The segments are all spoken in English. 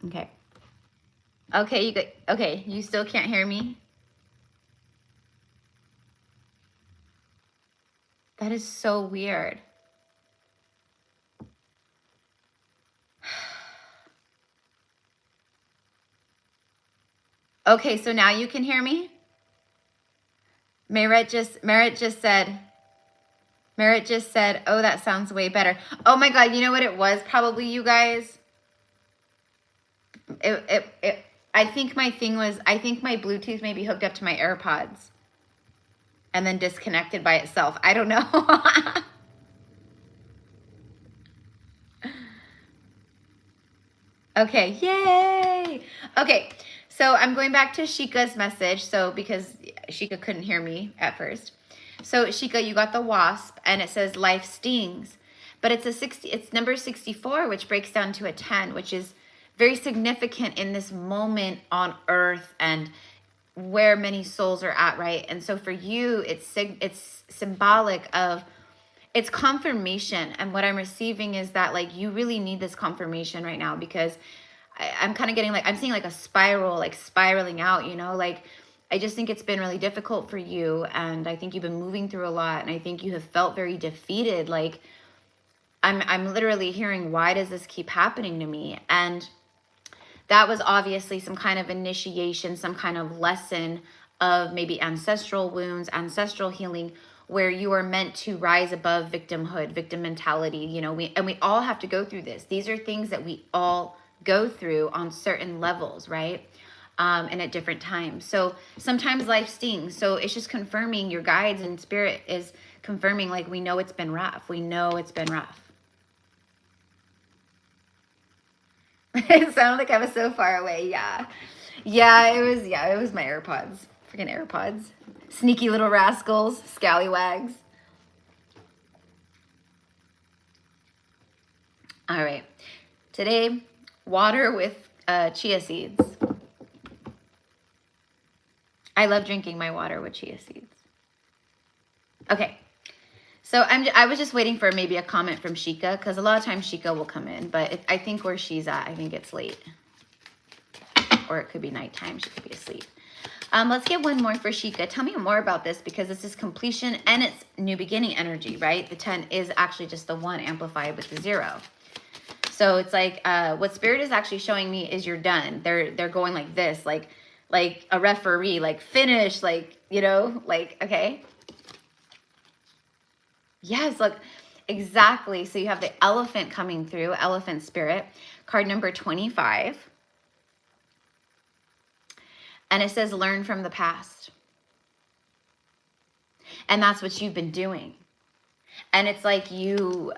Okay. Okay, okay, you still can't hear me? That is so weird. Okay, so now you can hear me? Merritt just said, oh, that sounds way better. Oh my God, you know what it was? Probably you guys. I think my Bluetooth may be hooked up to my AirPods and then disconnected by itself. I don't know. Okay, yay. Okay, so I'm going back to Shika's message. So because Shika couldn't hear me at first. So Shika, you got the wasp and it says life stings. But it's number 64, which breaks down to a 10, which is very significant in this moment on earth and where many souls are at, right? And so for you, it's symbolic of, it's confirmation. And what I'm receiving is that like you really need this confirmation right now, because I'm kind of getting like, I'm seeing like a spiral, like spiraling out, you know, like I just think it's been really difficult for you. And I think you've been moving through a lot. And I think you have felt very defeated. Like I'm literally hearing, why does this keep happening to me? And that was obviously some kind of initiation, some kind of lesson of maybe ancestral wounds, ancestral healing, where you are meant to rise above victimhood, victim mentality. You know, we all have to go through this. These are things that we all go through on certain levels, right? And at different times. So sometimes life stings. So it's just confirming, your guides and spirit is confirming, like, we know it's been rough. We know it's been rough. It sounded like I was so far away. Yeah. Yeah, it was my AirPods. Freaking AirPods. Sneaky little rascals, scallywags. All right. Today, water with chia seeds. I love drinking my water with chia seeds. Okay. So I was just waiting for maybe a comment from Shika, because a lot of times Shika will come in, but I think where she's at, I think it's late. Or it could be nighttime. She could be asleep. Let's get one more for Shika. Tell me more about this, because this is completion and it's new beginning energy, right? The 10 is actually just the 1 amplified with the 0. So it's like what Spirit is actually showing me is you're done. They're going like this, like a referee, like finish, like, you know, like, okay. Yes, look, exactly. So you have the elephant coming through, elephant spirit, card number 25. And it says, learn from the past. And that's what you've been doing. And it's like I'm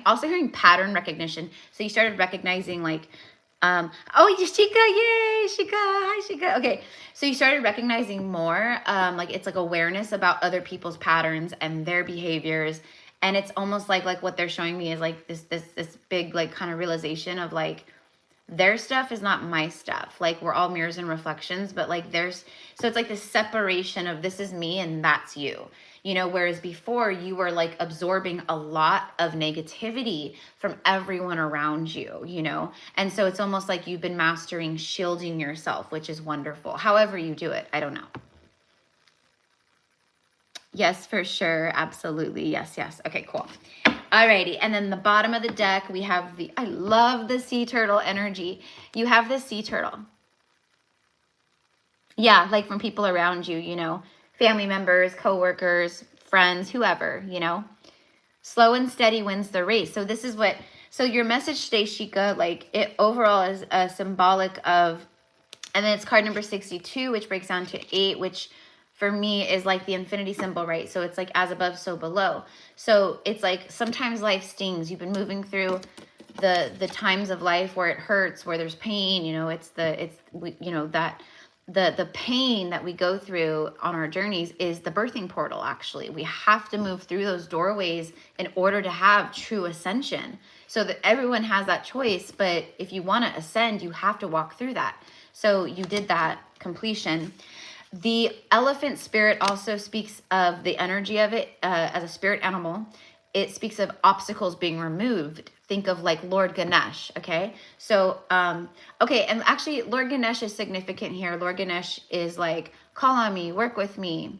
also hearing pattern recognition. So you started recognizing like, oh, Shika, yay, Shika, hi, Shika. Okay, so you started recognizing more, like it's like awareness about other people's patterns and their behaviors. And it's almost like what they're showing me is like this big like kind of realization of like, their stuff is not my stuff. Like we're all mirrors and reflections, but like so it's like this separation of this is me and that's you, you know, whereas before you were like absorbing a lot of negativity from everyone around you, you know? And so it's almost like you've been mastering shielding yourself, which is wonderful. However you do it, I don't know. Yes, for sure. Absolutely. Yes, yes. Okay, cool. Alrighty, and then the bottom of the deck, we have I love the sea turtle energy. You have the sea turtle. Yeah, like from people around you, you know, family members, coworkers, friends, whoever, you know. Slow and steady wins the race. So this is so your message today, Shika, like it overall is a symbolic of, and then it's card number 62, which breaks down to 8, which for me is like the infinity symbol, right? So it's like as above, so below. So it's like sometimes life stings. You've been moving through the times of life where it hurts, where there's pain, you know, the pain that we go through on our journeys is the birthing portal. Actually, we have to move through those doorways in order to have true ascension. So that everyone has that choice, but if you want to ascend, you have to walk through that. So you did that completion. The elephant spirit also speaks of the energy of it as a spirit animal. It speaks of obstacles being removed. Think of like Lord Ganesh, okay? So, okay, and actually Lord Ganesh is significant here. Lord Ganesh is like, call on me, work with me.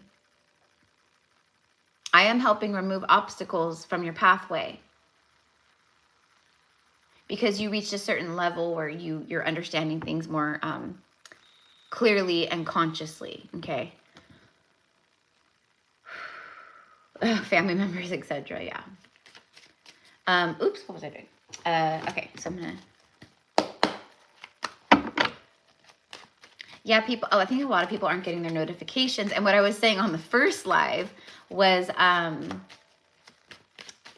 I am helping remove obstacles from your pathway. Because you reached a certain level where you're understanding things more clearly and consciously, okay? Family members, etc. Yeah. Oops, what was I doing? Okay, so I'm gonna. Yeah, people. Oh, I think a lot of people aren't getting their notifications. And what I was saying on the first live was,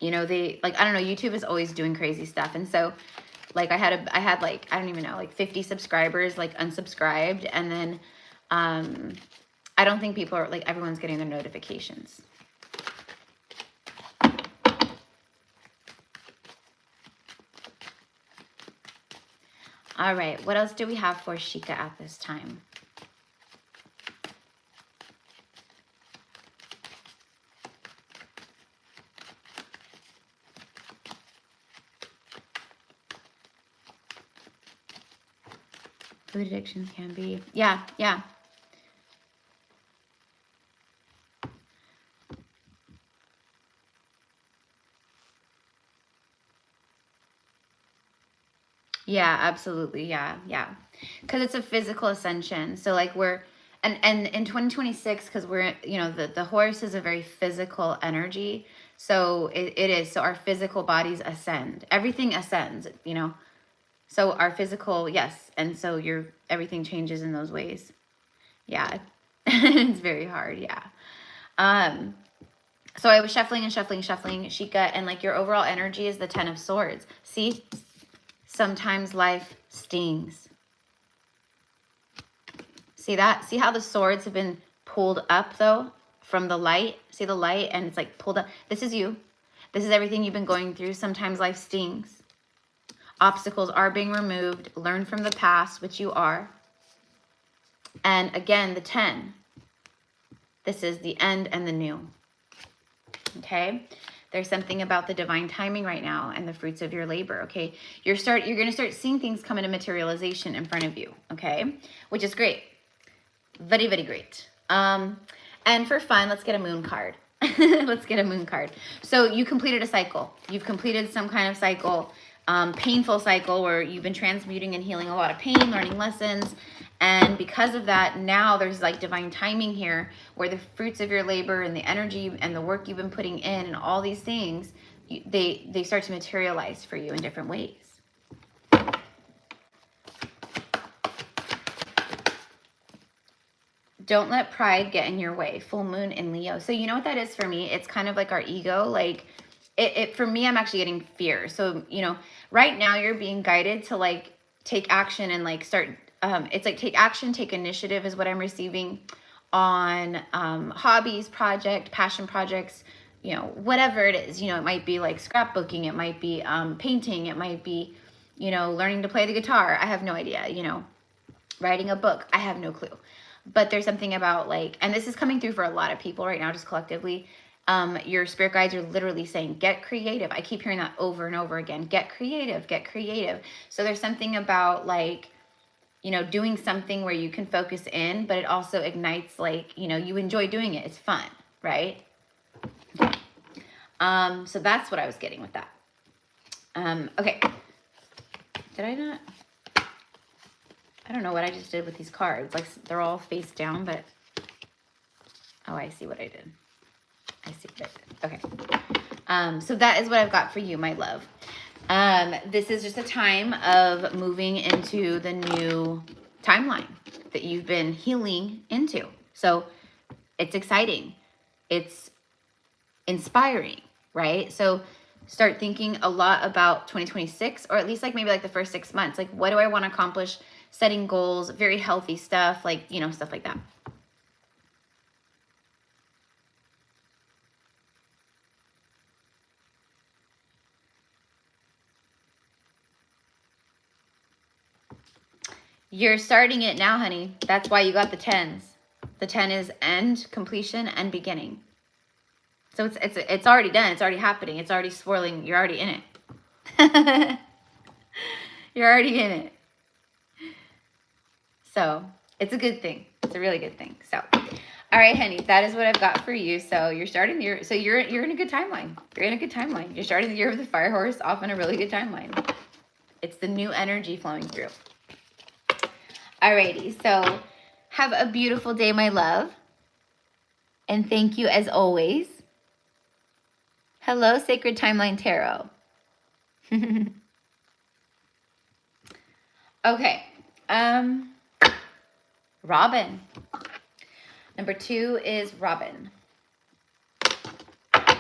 you know, they like, I don't know. YouTube is always doing crazy stuff, and so. Like I had like, I don't even know, like 50 subscribers, like unsubscribed. And then, I don't think people are like, everyone's getting their notifications. All right. What else do we have for Shikica at this time? Food addictions can be, yeah. Yeah, absolutely. Yeah. Because it's a physical ascension. So like and in 2026, because we're, you know, the horse is a very physical energy. So it is. So our physical bodies ascend. Everything ascends, you know. So our physical, yes. And so everything changes in those ways. Yeah. It's very hard. Yeah. So I was shuffling, Shikica, and like your overall energy is the 10 of Swords. See, sometimes life stings. See that? See how the swords have been pulled up though from the light? See the light, and it's like pulled up. This is you. This is everything you've been going through. Sometimes life stings. Obstacles are being removed. Learn from the past, which you are. And again, the 10. This is the end and the new. Okay? There's something about the divine timing right now and the fruits of your labor, okay? You're going to start seeing things come into materialization in front of you, okay? Which is great. Very, very great. And for fun, let's get a moon card. Let's get a moon card. So you completed a cycle. You've completed some kind of cycle. Painful cycle where you've been transmuting and healing a lot of pain, learning lessons. And because of that, now there's like divine timing here where the fruits of your labor and the energy and the work you've been putting in and all these things, they start to materialize for you in different ways. Don't let pride get in your way. Full moon in Leo. So you know what that is for me? It's kind of like our ego. Like it for me, I'm actually getting fear. So, you know, right now you're being guided to like take action and like start. It's like take action, take initiative is what I'm receiving on hobbies, passion projects, you know, whatever it is. You know, it might be like scrapbooking. It might be painting. It might be, you know, learning to play the guitar. I have no idea, you know, writing a book. I have no clue. But there's something about like, and this is coming through for a lot of people right now, just collectively. Your spirit guides are literally saying, get creative. I keep hearing that over and over again. Get creative, get creative. So there's something about like, you know, doing something where you can focus in, but it also ignites like, you know, you enjoy doing it. It's fun, right? So that's what I was getting with that. Okay. Did I not? I don't know what I just did with these cards. Like they're all face down, but oh, I see what I did. I see what I did. Okay. So that is what I've got for you, my love. This is just a time of moving into the new timeline that you've been healing into. So it's exciting. It's inspiring, right? So start thinking a lot about 2026, or at least like maybe like the first 6 months. Like, what do I want to accomplish? Setting goals, very healthy stuff, like, you know, stuff like that. You're starting it now, honey. That's why you got the 10s. The 10 is end, completion, and beginning. So it's already done. It's already happening. It's already swirling. You're already in it. You're already in it. So it's a good thing. It's a really good thing. So, all right, honey, that is what I've got for you. So you're starting the year. So you're in a good timeline. You're in a good timeline. You're starting the year with the fire horse off in a really good timeline. It's the new energy flowing through. Alrighty, so have a beautiful day, my love. And thank you as always. Hello, Sacred Timeline Tarot. Okay. Robin. Number 2 is Robin. Hold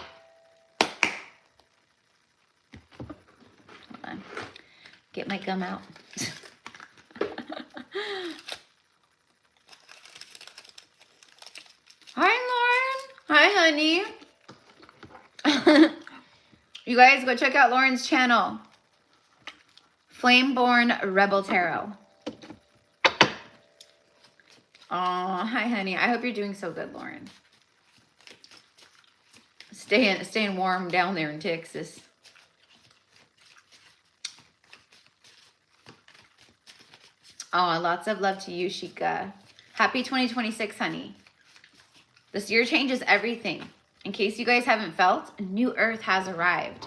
on. Get my gum out. Hi, Lauren. Hi, honey. You guys go check out Lauren's channel. Flameborn Rebel Tarot. Aw, hi, honey. I hope you're doing so good, Lauren. Staying warm down there in Texas. Oh, lots of love to you, Shikica. Happy 2026, honey. This year changes everything. In case you guys haven't felt, a new earth has arrived.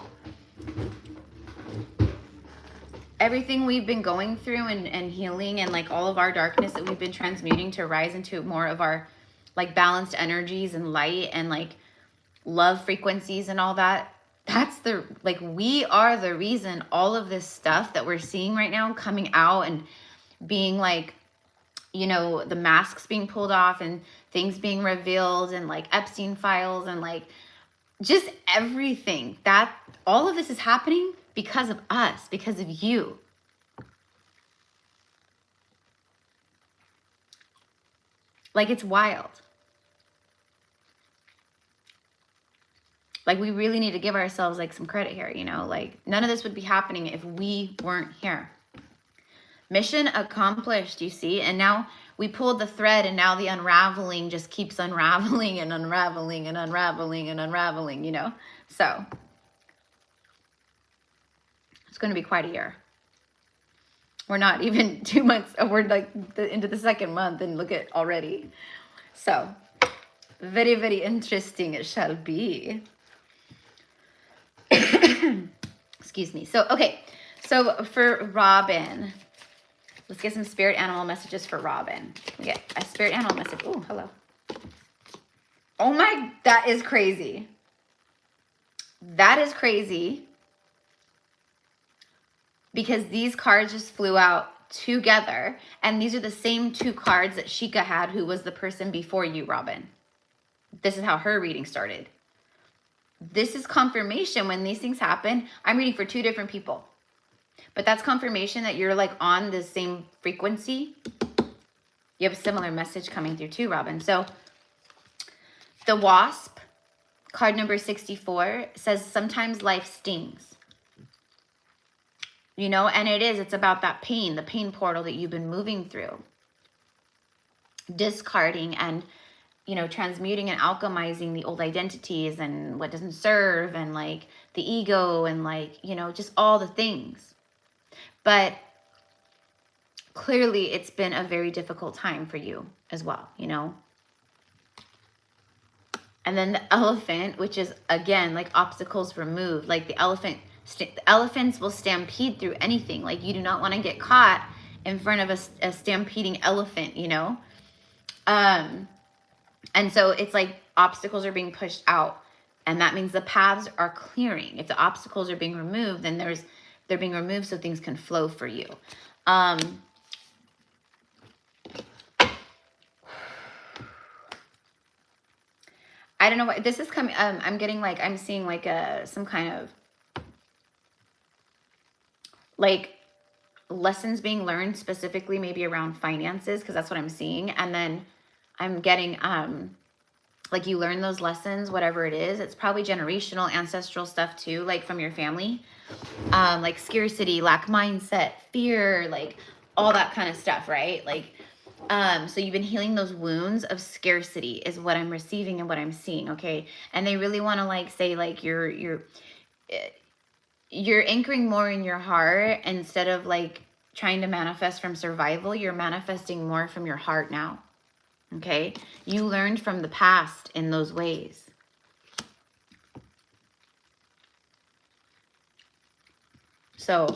Everything we've been going through and healing, and like all of our darkness that we've been transmuting to rise into more of our like balanced energies and light and like love frequencies and all that. That's the, like, we are the reason all of this stuff that we're seeing right now coming out and being like, you know, the masks being pulled off and things being revealed and like Epstein files and like just everything, that all of this is happening because of us, because of you. Like, it's wild. Like, we really need to give ourselves like some credit here, you know, like none of this would be happening if we weren't here. Mission accomplished, you see? And now we pulled the thread, and now the unraveling just keeps unraveling and unraveling and unraveling and unraveling, you know? So it's going to be quite a year. We're not even 2 months, we're like into the second month, and look at already. So very, very interesting it shall be. Excuse me. So, okay. So for Robin, let's get some spirit animal messages for Robin. We get a spirit animal message. Oh, hello. Oh my, that is crazy. That is crazy. Because these cards just flew out together. And these are the same 2 cards that Shikica had, who was the person before you, Robin. This is how her reading started. This is confirmation when these things happen. I'm reading for 2 different people. But that's confirmation that you're like on the same frequency. You have a similar message coming through too, Robin. So the Wasp, card number 64, says sometimes life stings. You know, and it's about that pain, the pain portal that you've been moving through. Discarding and, you know, transmuting and alchemizing the old identities and what doesn't serve and like the ego and like, you know, just all the things. But clearly it's been a very difficult time for you as well, you know. And then the elephant, which is, again, like obstacles removed. Like the elephants will stampede through anything. Like you do not want to get caught in front of a stampeding elephant, you know. And so it's like obstacles are being pushed out. And that means the paths are clearing. If the obstacles are being removed, then they're being removed so things can flow for you. I don't know what this is coming. I'm getting like, I'm seeing like some kind of like lessons being learned specifically maybe around finances, because that's what I'm seeing. And then I'm getting like you learn those lessons, whatever it is. It's probably generational, ancestral stuff too, like from your family, like scarcity, lack mindset, fear, like all that kind of stuff, right? Like, so you've been healing those wounds of scarcity is what I'm receiving and what I'm seeing, okay? And they really want to like say like you're anchoring more in your heart instead of like trying to manifest from survival. You're manifesting more from your heart now. Okay? You learned from the past in those ways. So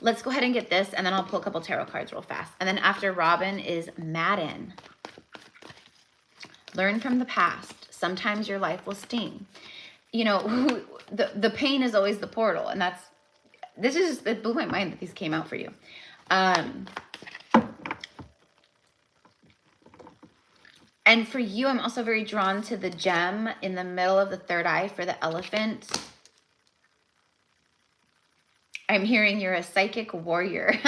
let's go ahead and get this, and then I'll pull a couple tarot cards real fast. And then after Robin is Madden. Learn from the past. Sometimes your life will sting. You know, the pain is always the portal. And this is just, it blew my mind that these came out for you. And for you, I'm also very drawn to the gem in the middle of the third eye for the elephant. I'm hearing you're a psychic warrior.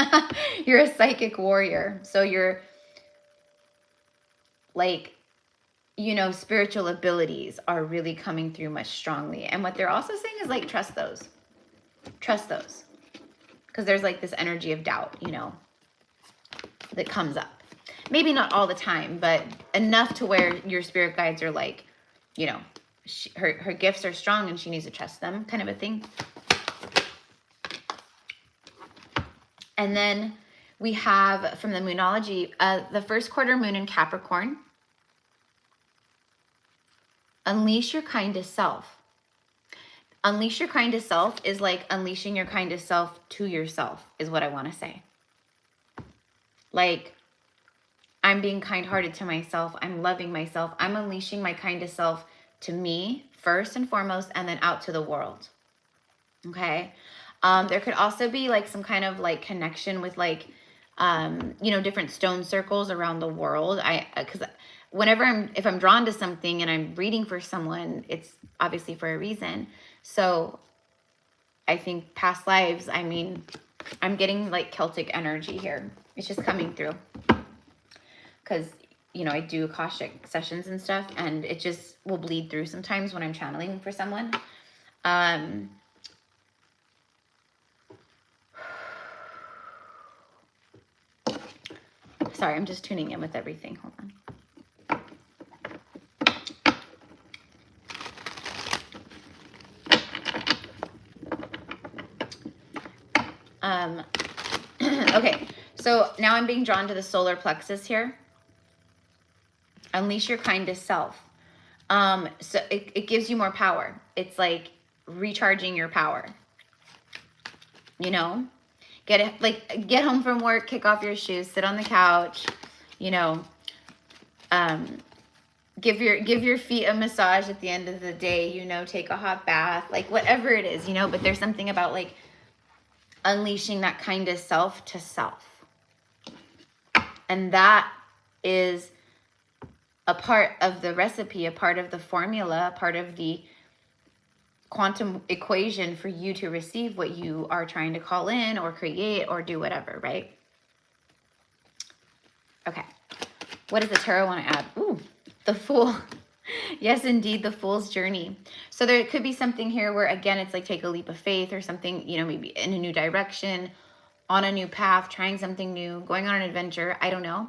You're a psychic warrior. So you're like, you know, spiritual abilities are really coming through much strongly. And what they're also saying is like, trust those. Trust those. Because there's like this energy of doubt, you know, that comes up. Maybe not all the time, but enough to where your spirit guides are like, you know, her gifts are strong and she needs to trust them, kind of a thing. And then we have from the Moonology, the first quarter moon in Capricorn. Unleash your kindest self. Unleash your kindest self is like unleashing your kindest self to yourself is what I want to say. Like, I'm being kind-hearted to myself. I'm loving myself. I'm unleashing my kindest self to me first and foremost, and then out to the world. Okay. There could also be like some kind of like connection with like, you know, different stone circles around the world. Because whenever if I'm drawn to something and I'm reading for someone, it's obviously for a reason. So I think past lives, I mean, I'm getting like Celtic energy here. It's just coming through. Because, you know, I do Akashic sessions and stuff, and it just will bleed through sometimes when I'm channeling for someone. Sorry, I'm just tuning in with everything. Hold on. Okay, so now I'm being drawn to the solar plexus here. Unleash your kindest self. So it gives you more power. It's like recharging your power. You know, get home from work, kick off your shoes, sit on the couch, you know, give your feet a massage at the end of the day, you know, take a hot bath, like whatever it is, you know, but there's something about like unleashing that kindest self to self. And that is a part of the recipe, a part of the formula, a part of the quantum equation for you to receive what you are trying to call in or create or do whatever, right? Okay. What does the tarot want to add? Ooh, the Fool. Yes, indeed, the Fool's journey. So there could be something here where, again, it's like take a leap of faith or something, you know, maybe in a new direction, on a new path, trying something new, going on an adventure. I don't know.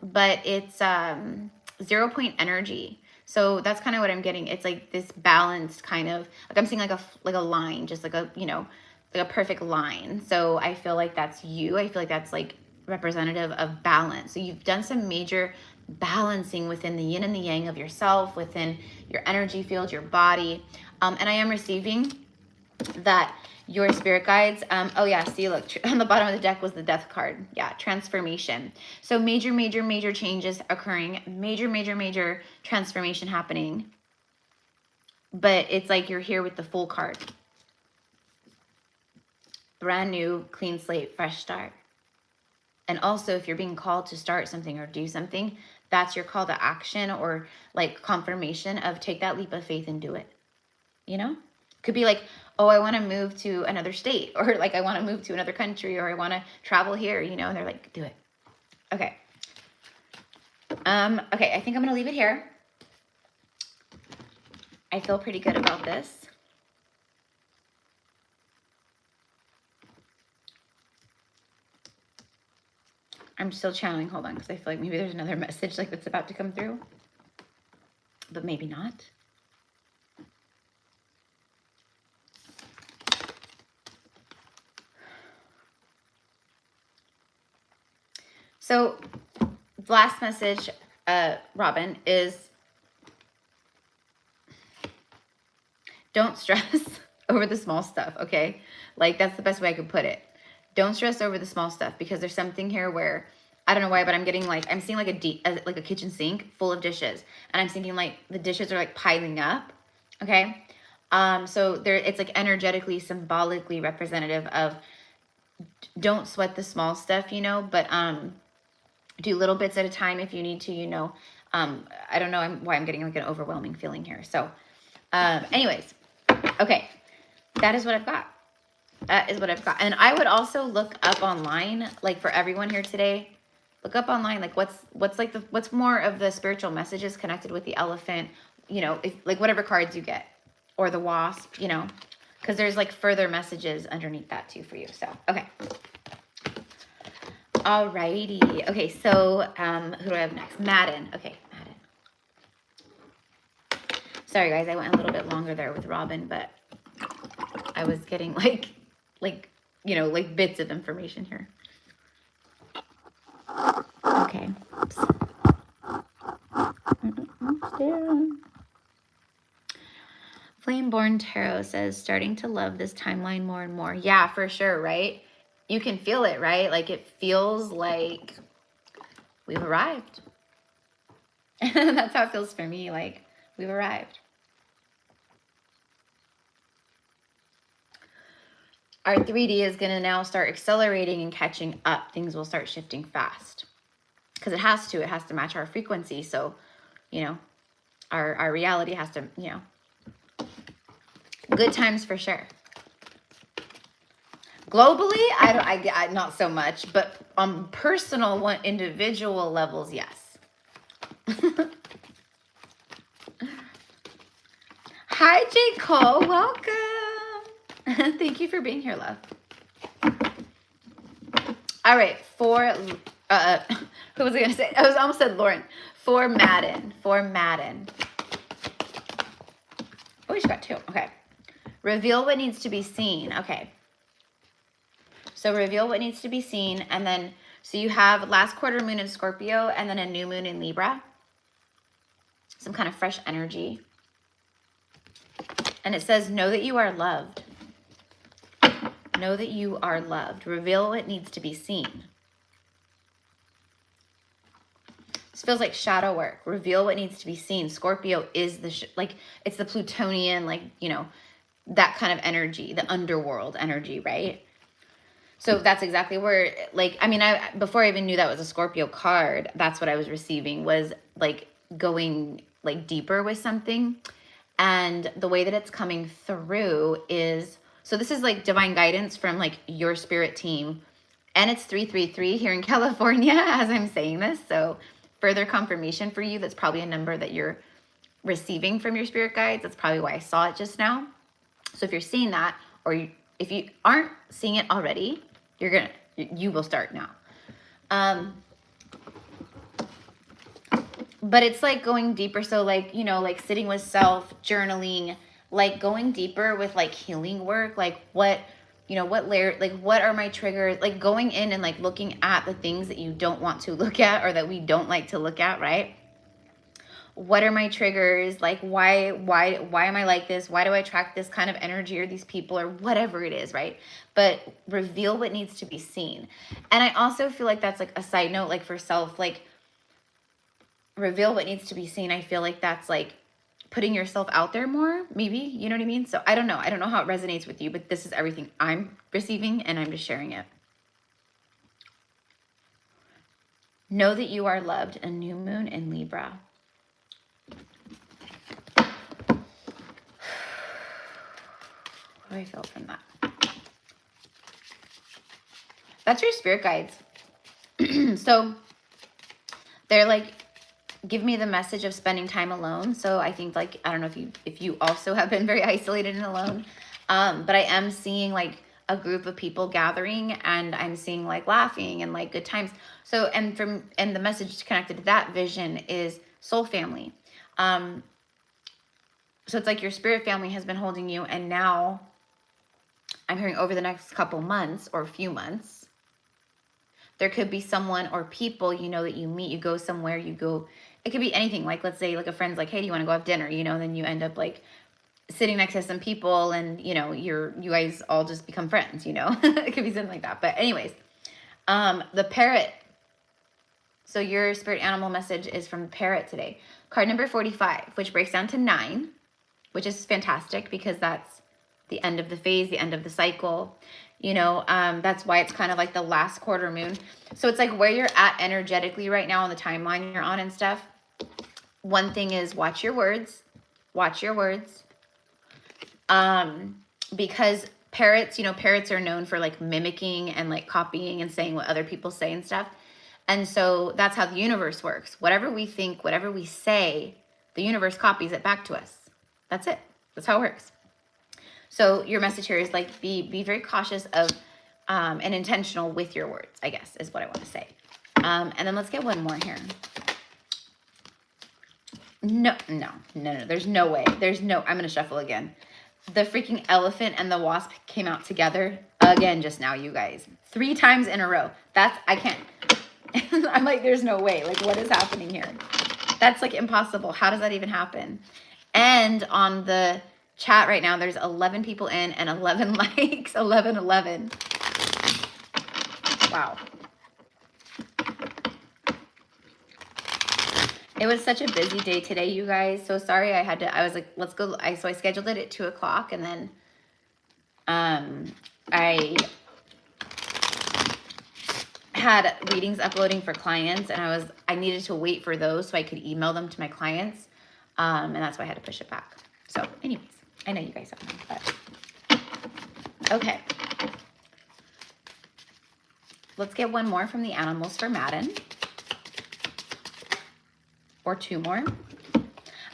But it's 0 point energy. So that's kind of what I'm getting. It's like this balanced kind of, like I'm seeing like a line, just like a, you know, like a perfect line. So I feel like that's you. I feel like that's like representative of balance. So you've done some major balancing within the yin and the yang of yourself, within your energy field, your body. And I am receiving that your spirit guides. Oh yeah, see, look, on the bottom of the deck was the Death card. Yeah, transformation. So major changes occurring, major transformation happening. But it's like you're here with the Fool card. Brand new, clean slate, fresh start. And also, if you're being called to start something or do something, that's your call to action, or like confirmation of take that leap of faith and do it. You know, could be like, oh, I want to move to another state, or like I want to move to another country, or I want to travel here, you know, and they're like, do it. Okay. Okay, I think I'm going to leave it here. I feel pretty good about this. I'm still channeling. Hold on, because I feel like maybe there's another message like that's about to come through, but maybe not. So the last message, Robin, is don't stress over the small stuff, okay? Like, that's the best way I could put it. Don't stress over the small stuff, because there's something here where, I don't know why, but I'm getting like, I'm seeing like a kitchen sink full of dishes. And I'm thinking like the dishes are like piling up, okay? So there, it's like energetically, symbolically representative of don't sweat the small stuff, you know, but do little bits at a time if you need to, you know. I don't know why I'm getting like an overwhelming feeling here. So anyways, okay, that is what I've got. That is what I've got. And I would also look up online, like for everyone here today, look up online, like what's more of the spiritual messages connected with the elephant, you know, if, like whatever cards you get, or the wasp, you know, because there's like further messages underneath that too for you. So, okay. Alrighty. Okay, so who do I have next? Madden. Okay, Madden. Sorry guys, I went a little bit longer there with Robin, but I was getting like, you know, like bits of information here. Okay. Oops. Flameborn Tarot says, starting to love this timeline more and more. Yeah, for sure, right? You can feel it, right? Like it feels like we've arrived. That's how it feels for me, like we've arrived. Our 3D is going to now start accelerating and catching up. Things will start shifting fast because it has to match our frequency. So, you know, our reality has to, you know, good times for sure. Globally, I not so much, but on personal, individual levels, yes. Hi, J. Cole. Welcome. Thank you for being here, love. All right, who was I going to say? I almost said Lauren. For Madden. Oh, we just got 2. Okay. Reveal what needs to be seen. Okay. So reveal what needs to be seen. And then, so you have last quarter moon in Scorpio and then a new moon in Libra. Some kind of fresh energy. And it says, know that you are loved. Know that you are loved. Reveal what needs to be seen. This feels like shadow work. Reveal what needs to be seen. Scorpio is the, like, it's the Plutonian, like, you know, that kind of energy, the underworld energy, right? So that's exactly where, like, I mean, before I even knew that was a Scorpio card, that's what I was receiving, was like going like deeper with something. And the way that it's coming through is, so this is like divine guidance from like your spirit team. And it's 333 here in California as I'm saying this. So further confirmation for you. That's probably a number that you're receiving from your spirit guides. That's probably why I saw it just now. So if you're seeing that, or if you aren't seeing it already, you will start now. But it's like going deeper. So like, you know, like sitting with self, journaling, like going deeper with like healing work, like what, you know, what layer, like what are my triggers, like going in and like looking at the things that you don't want to look at, or that we don't like to look at, right? What are my triggers? Like, why am I like this? Why do I attract this kind of energy or these people or whatever it is, right? But reveal what needs to be seen. And I also feel like that's like a side note, like for self, like reveal what needs to be seen. I feel like that's like putting yourself out there more, maybe, you know what I mean? So I don't know how it resonates with you, but this is everything I'm receiving and I'm just sharing it. Know that you are loved. A new moon in Libra. What do I feel from that? That's your spirit guides. So they're like, give me the message of spending time alone. So I think like, I don't know if you also have been very isolated and alone. But I am seeing like a group of people gathering, and I'm seeing like laughing and like good times. So, and the message connected to that vision is soul family. So it's like your spirit family has been holding you, and now I'm hearing over the next couple months or few months, there could be someone or people, you know, that you meet, you go somewhere, you go, it could be anything. Like, let's say like a friend's like, hey, do you want to go have dinner? You know, then you end up like sitting next to some people, and, you know, you guys all just become friends, you know, it could be something like that. But anyways, the parrot. So your spirit animal message is from the parrot today. Card number 45, which breaks down to 9, which is fantastic because that's the end of the phase, the end of the cycle. You know, that's why it's kind of like the last quarter moon. So it's like where you're at energetically right now on the timeline you're on and stuff. One thing is watch your words. Watch your words. Because parrots, you know, parrots are known for like mimicking and like copying and saying what other people say and stuff. And so that's how the universe works. Whatever we think, whatever we say, the universe copies it back to us. That's it. That's how it works. So your message here is like, be very cautious of and intentional with your words, I guess, is what I want to say. And then let's get one more here. No. There's no way. I'm going to shuffle again. The freaking elephant and the wasp came out together again just now, you guys. 3 times in a row. I can't. I'm like, there's no way. Like, what is happening here? That's like impossible. How does that even happen? And on the chat right now, there's 11 people in and 11 likes. 11. Wow. It was such a busy day today, you guys. So sorry I was like, let's go. So I scheduled it at 2 o'clock, and then I had readings uploading for clients, and I needed to wait for those so I could email them to my clients. And that's why I had to push it back. So anyways, I know you guys don't know, but okay. Let's get one more from the animals for Madden. Or 2 more.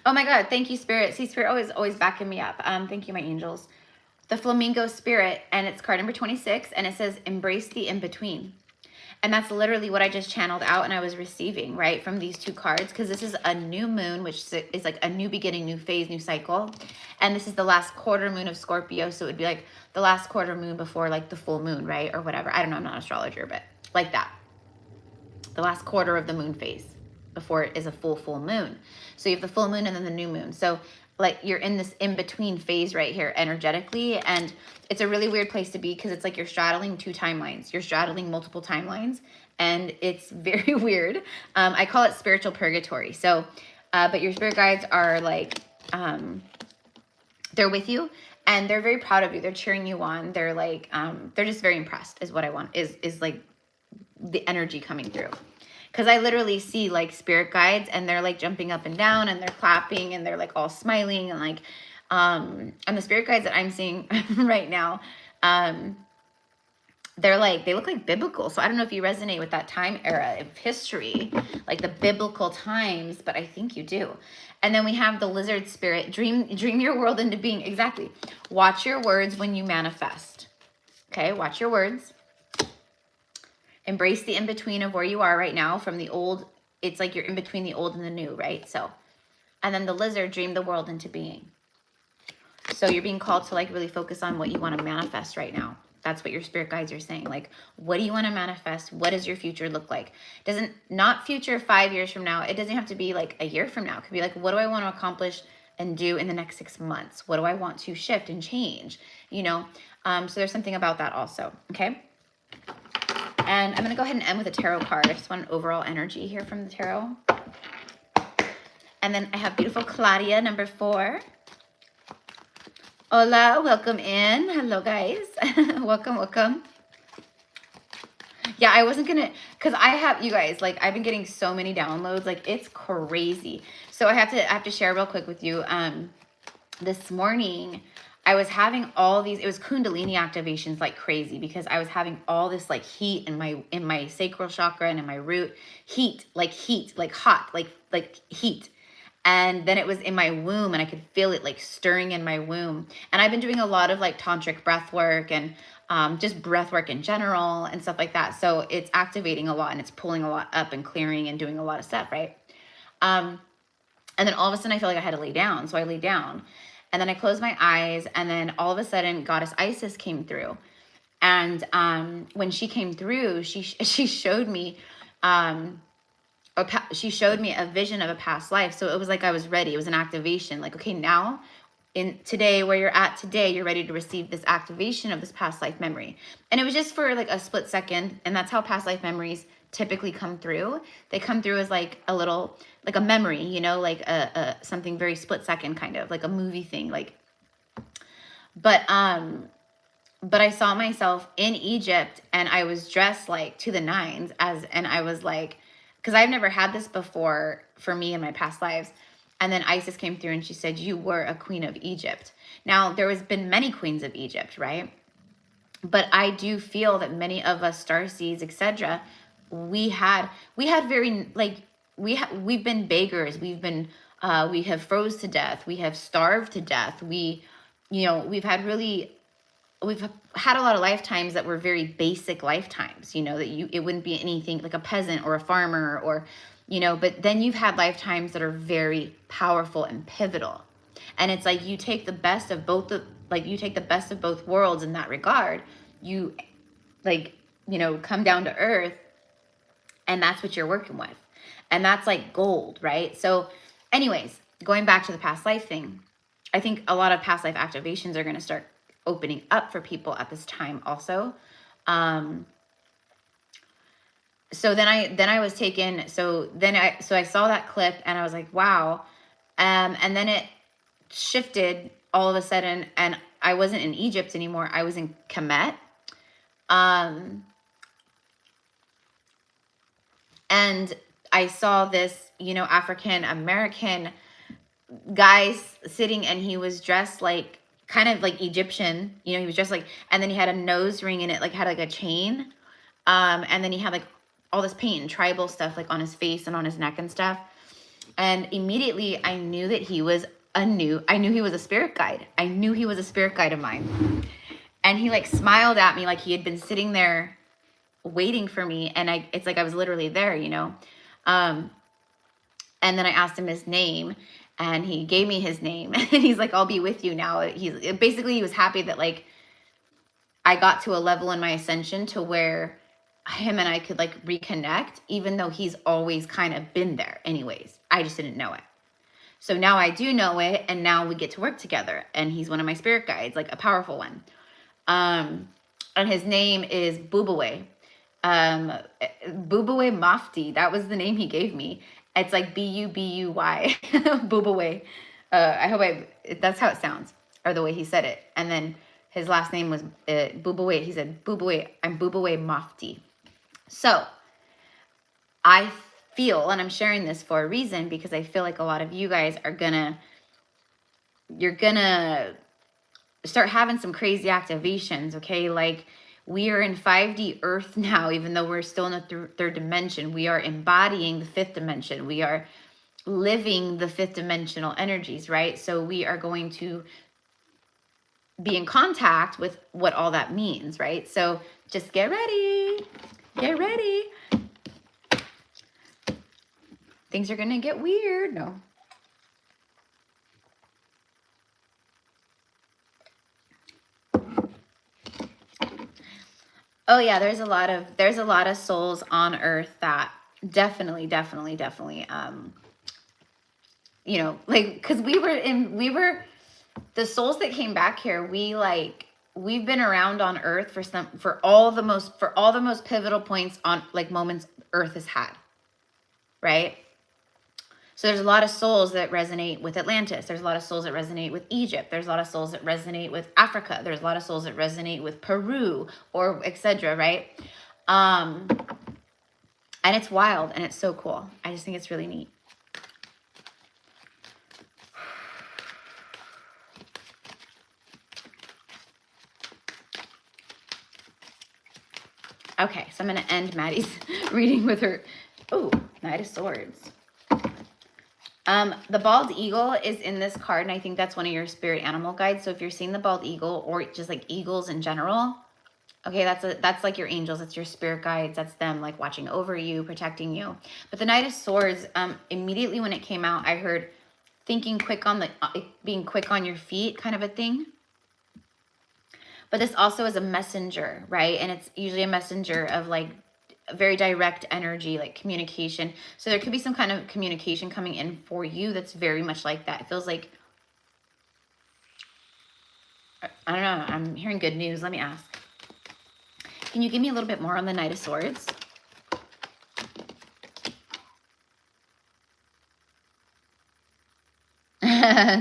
Oh my God, thank you, Spirit. See, Spirit always backing me up. Thank you, my angels. The Flamingo Spirit, and it's card number 26, and it says, embrace the in-between. And that's literally what I just channeled out and I was receiving, right, from these 2 cards, because this is a new moon, which is like a new beginning, new phase, new cycle. And this is the last quarter moon of Scorpio, so it would be like the last quarter moon before like the full moon, right, or whatever. I don't know, I'm not an astrologer, but like that. The last quarter of the moon phase before it is a full moon. So you have the full moon and then the new moon. So like you're in this in-between phase right here energetically, and it's a really weird place to be because it's like you're straddling 2 timelines. You're straddling multiple timelines, and it's very weird. I call it spiritual purgatory. So, but your spirit guides are like, they're with you, and they're very proud of you. They're cheering you on. They're like, they're just very impressed is what I want, is like the energy coming through. Because I literally see like spirit guides, and they're like jumping up and down, and they're clapping, and they're like all smiling, and like, and the spirit guides that I'm seeing right now, they look like biblical. So I don't know if you resonate with that time era of history, like the biblical times, but I think you do. And then we have the lizard spirit, dream your world into being. Exactly. Watch your words when you manifest. Okay, watch your words. Embrace the in-between of where you are right now from the old. It's like you're in between the old and the new, right? So, and then the lizard, dream the world into being. So you're being called to like really focus on what you want to manifest right now. That's what your spirit guides are saying. Like, what do you want to manifest? What does your future look like? Not future 5 years from now. It doesn't have to be like a year from now. It could be like, what do I want to accomplish and do in the next 6 months? What do I want to shift and change? You know? So there's something about that also. Okay. And I'm going to go ahead and end with a tarot card. I just want an overall energy here from the tarot. And then I have beautiful Claudia, number 4. Hola, welcome in. Hello, guys. Welcome. Yeah, I wasn't gonna, because I have, you guys, like, I've been getting so many downloads, like, it's crazy. So I have to share real quick with you. This morning I was having all these, it was Kundalini activations like crazy, because I was having all this like heat in my sacral chakra and in my root, heat, like hot, like heat. And then it was in my womb, and I could feel it like stirring in my womb. And I've been doing a lot of like tantric breath work and just breath work in general and stuff like that. So it's activating a lot, and it's pulling a lot up and clearing and doing a lot of stuff, right? And then all of a sudden I feel like I had to lay down. So I lay down, and then I closed my eyes, and then all of a sudden Goddess Isis came through. And when she came through, she showed me she showed me a vision of a past life. So it was like I was ready. It was an activation. Like, okay, now in today, where you're at today, you're ready to receive this activation of this past life memory. And it was just for like a split second. And that's how past life memories typically come through. They come through as like a little, like a memory, you know, like a something very split second, kind of like a movie thing. Like, but I saw myself in Egypt, and I was dressed like to the nines, and I was like, because I've never had this before for me in my past lives. And then Isis came through, and she said, you were a queen of Egypt. Now, there has been many queens of Egypt, right? But I do feel that many of us starseeds, etc., we had very, like, we've been beggars. We have froze to death. We have starved to death. We've had a lot of lifetimes that were very basic lifetimes, you know, that it wouldn't be anything like a peasant or a farmer or, you know, but then you've had lifetimes that are very powerful and pivotal. And it's like, you take the best of both worlds in that regard. You, like, you know, come down to earth, and that's what you're working with. And that's like gold, right? So anyways, going back to the past life thing, I think a lot of past life activations are going to start opening up for people at this time also. So then I was taken, so I saw that clip, and I was like, wow. And then it shifted all of a sudden, and I wasn't in Egypt anymore. I was in Kemet. And I saw this, you know, African American guy sitting, and he was dressed like kind of like Egyptian, you know, he was dressed like, and then he had a nose ring in it, like had like a chain. And then he had like all this paint and tribal stuff like on his face and on his neck and stuff. And immediately I knew that he was I knew he was a spirit guide. I knew he was a spirit guide of mine. And he like smiled at me like he had been sitting there waiting for me. And it's like I was literally there, you know. And then I asked him his name, and he gave me his name, and he's like, I'll be with you now. He was happy that like I got to a level in my ascension to where him and I could like reconnect, even though he's always kind of been there anyways. I just didn't know it. So now I do know it, and now we get to work together, and he's one of my spirit guides, like a powerful one. And his name is Bubawe. Bubawe Mafti. That was the name he gave me. It's like Bubuy. Bubawe. I hope that's how it sounds, or the way he said it. And then his last name was Bubawe. He said, Bubawe, I'm Bubawe Mafti. So I feel, and I'm sharing this for a reason, because I feel like a lot of you guys you're gonna start having some crazy activations, okay? Like, we are in 5D Earth now, even though we're still in the third dimension. We are embodying the fifth dimension. We are living the fifth dimensional energies, right? So we are going to be in contact with what all that means, right? So just get ready. Get ready. Things are going to get weird. No. Oh yeah, there's a lot of souls on earth that definitely, you know, like, cause we were the souls that came back here. We've been around on earth for all the most pivotal points on like moments earth has had. Right. So there's a lot of souls that resonate with Atlantis. There's a lot of souls that resonate with Egypt. There's a lot of souls that resonate with Africa. There's a lot of souls that resonate with Peru, or etc. Right? And it's wild and it's so cool. I just think it's really neat. Okay, so I'm going to end Maddie's reading with her. Oh, Knight of Swords. The bald eagle is in this card, and I think that's one of your spirit animal guides. So if you're seeing the bald eagle or just like eagles in general, okay, that's like your angels. That's your spirit guides. That's them like watching over you, protecting you. But the Knight of Swords, immediately when it came out, I heard thinking quick on the, being quick on your feet kind of a thing. But this also is a messenger, right? And it's usually a messenger of like very direct energy, like communication. So there could be some kind of communication coming in for you that's very much like that. It feels like, I don't know, I'm hearing good news. Let me ask. Can you give me a little bit more on the Knight of Swords?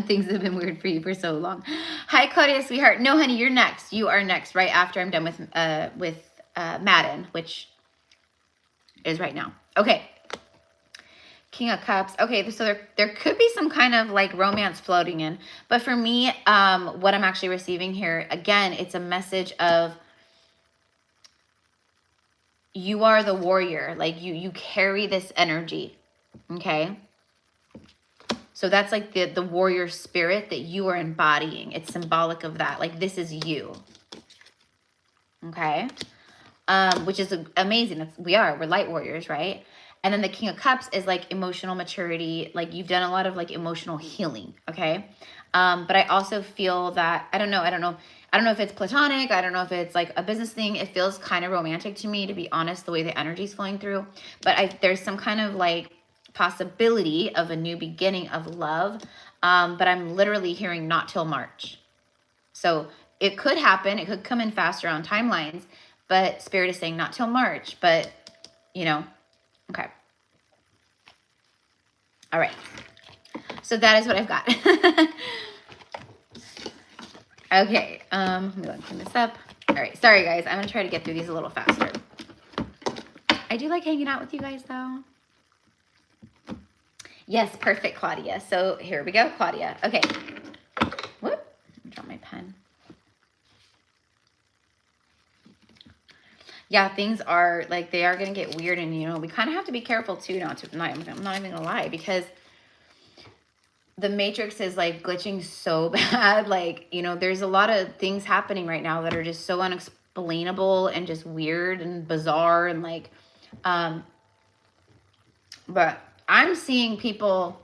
Things have been weird for you for so long. Hi, Claudia, sweetheart. No, honey, you're next. You are next right after I'm done with Madden, which is right now. Okay. King of Cups. Okay, so there could be some kind of like romance floating in. But for me, what I'm actually receiving here, again, it's a message of you are the warrior. Like you carry this energy. Okay? So that's like the warrior spirit that you are embodying. It's symbolic of that. Like this is you. Okay? Which is amazing. We're light warriors, right? And then the King of Cups is like emotional maturity. Like you've done a lot of like emotional healing. Okay? But I also feel that, I don't know if it's platonic. I don't know if it's like a business thing. It feels kind of romantic to me, to be honest, the way the energy is flowing through. But there's some kind of like possibility of a new beginning of love. But I'm literally hearing not till March. So it could happen. It could come in faster on timelines, but Spirit is saying not till March, but you know, okay. All right. So that is what I've got. Okay. Let me clean this up. All right. Sorry guys. I'm going to try to get through these a little faster. I do like hanging out with you guys though. Yes, perfect, Claudia. So here we go, Claudia. Okay. Whoop, drop my pen. Yeah, things are like, they are going to get weird, and you know, we kind of have to be careful too. I'm not even going to lie, because the Matrix is like glitching so bad. Like, you know, there's a lot of things happening right now that are just so unexplainable and just weird and bizarre and like, but I'm seeing people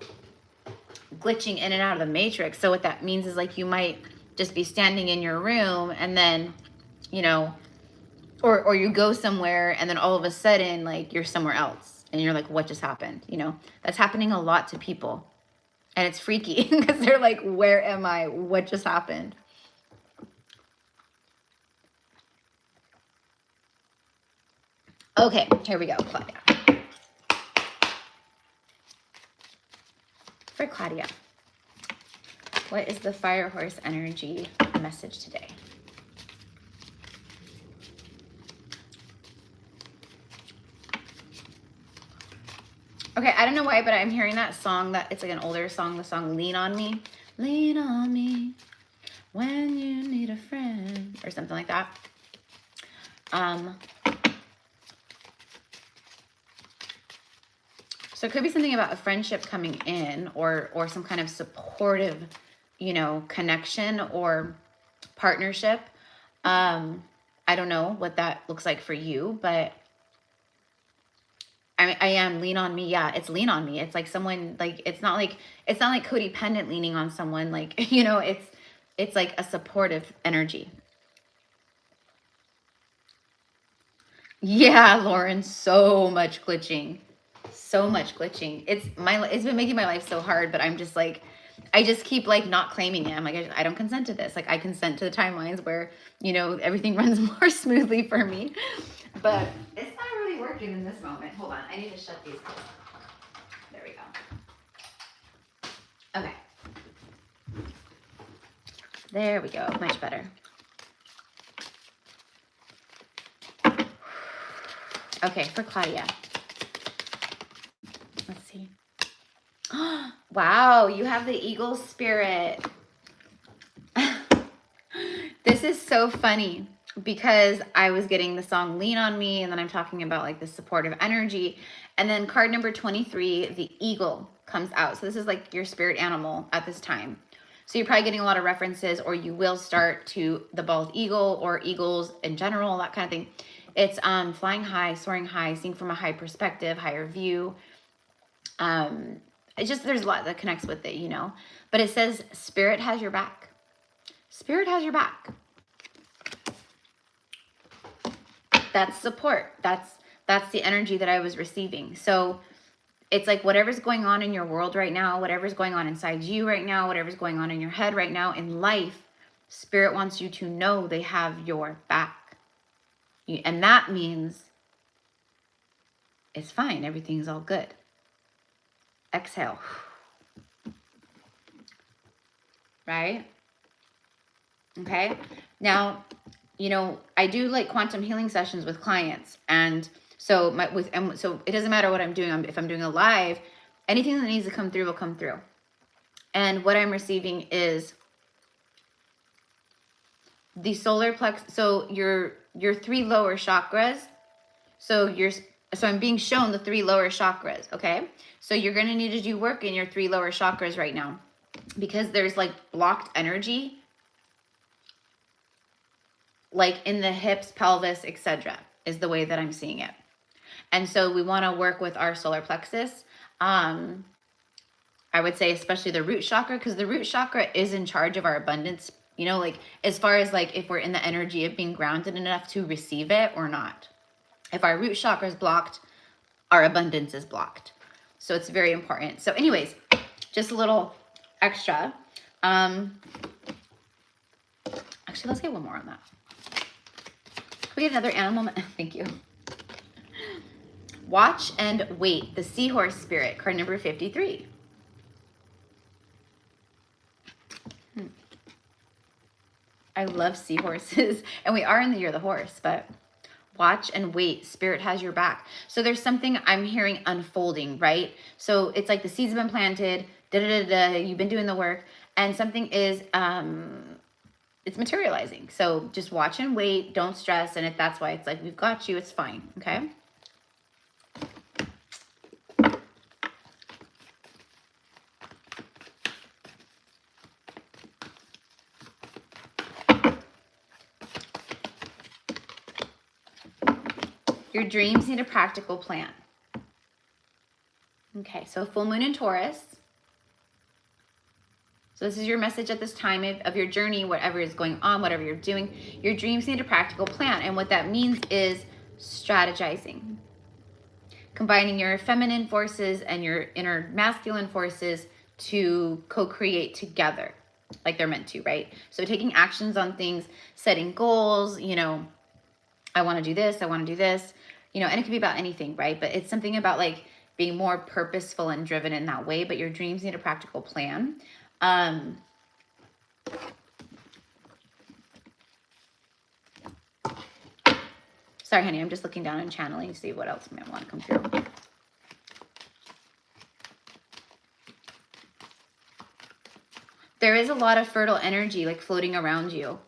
glitching in and out of the Matrix. So what that means is like you might just be standing in your room and then, you know, or you go somewhere and then all of a sudden like you're somewhere else and you're like, what just happened? You know, that's happening a lot to people, and it's freaky because they're like, where am I? What just happened? Okay, here we go, Claudia. For Claudia, what is the fire horse energy message today? Okay, I don't know why, but I'm hearing that song, that it's like an older song, the song Lean on Me. Lean on me when you need a friend, or something like that. So it could be something about a friendship coming in, or some kind of supportive, you know, connection or partnership. I don't know what that looks like for you, but I am lean on me. Yeah, it's lean on me. It's like someone, like, it's not like codependent leaning on someone. Like, you know, it's like a supportive energy. Yeah, Lauren, so much glitching. So much glitching. It's been making my life so hard, but I'm just like, I just keep like not claiming it. I'm like, I don't consent to this. Like, I consent to the timelines where, you know, everything runs more smoothly for me. But it's not really working in this moment. Hold on. I need to shut these off. There we go. Okay. There we go. Much better. Okay, for Claudia. Let's see. Wow, you have the eagle spirit. This is so funny because I was getting the song Lean on Me, and then I'm talking about like the supportive energy. And then card number 23, the eagle, comes out. So this is like your spirit animal at this time. So you're probably getting a lot of references, or you will start to the bald eagle or eagles in general, that kind of thing. It's flying high, soaring high, seeing from a high perspective, higher view. It's just, there's a lot that connects with it, you know. But it says spirit has your back. Spirit has your back. That's support. That's the energy that I was receiving. So it's like whatever's going on in your world right now, whatever's going on inside you right now, whatever's going on in your head right now in life, spirit wants you to know they have your back. And that means it's fine. Everything's all good. Exhale. Right? Okay. Now, you know, I do like quantum healing sessions with clients, and so so it doesn't matter what I'm doing. If I'm doing a live, anything that needs to come through will come through. And what I'm receiving is the solar plexus. So your 3 lower chakras. So I'm being shown the 3 lower chakras. Okay. So you're going to need to do work in your 3 lower chakras right now, because there's like blocked energy, like in the hips, pelvis, etc. is the way that I'm seeing it. And so we want to work with our solar plexus. I would say especially the root chakra, because the root chakra is in charge of our abundance, you know, like as far as like if we're in the energy of being grounded enough to receive it or not. If our root chakra is blocked, our abundance is blocked. So it's very important. So anyways, just a little extra. Actually, let's get one more on that. We get another animal. Thank you. Watch and wait. The seahorse spirit, card number 53. I love seahorses, and we are in the year of the horse, but watch and wait. Spirit has your back. So there's something I'm hearing unfolding, right? So it's like the seeds have been planted, you've been doing the work, and something is, it's materializing. So just watch and wait. Don't stress. And if that's why it's like, we've got you, it's fine. Okay. Your dreams need a practical plan. Okay. So full moon in Taurus. So this is your message at this time of your journey, whatever is going on, whatever you're doing. Your dreams need a practical plan. And what that means is strategizing. Combining your feminine forces and your inner masculine forces to co-create together like they're meant to, right? So taking actions on things, setting goals, you know, I want to do this, I want to do this, you know, and it could be about anything, right? But it's something about like being more purposeful and driven in that way. But your dreams need a practical plan. Sorry, honey, I'm just looking down and channeling to see what else might want to come through. There is a lot of fertile energy like floating around you.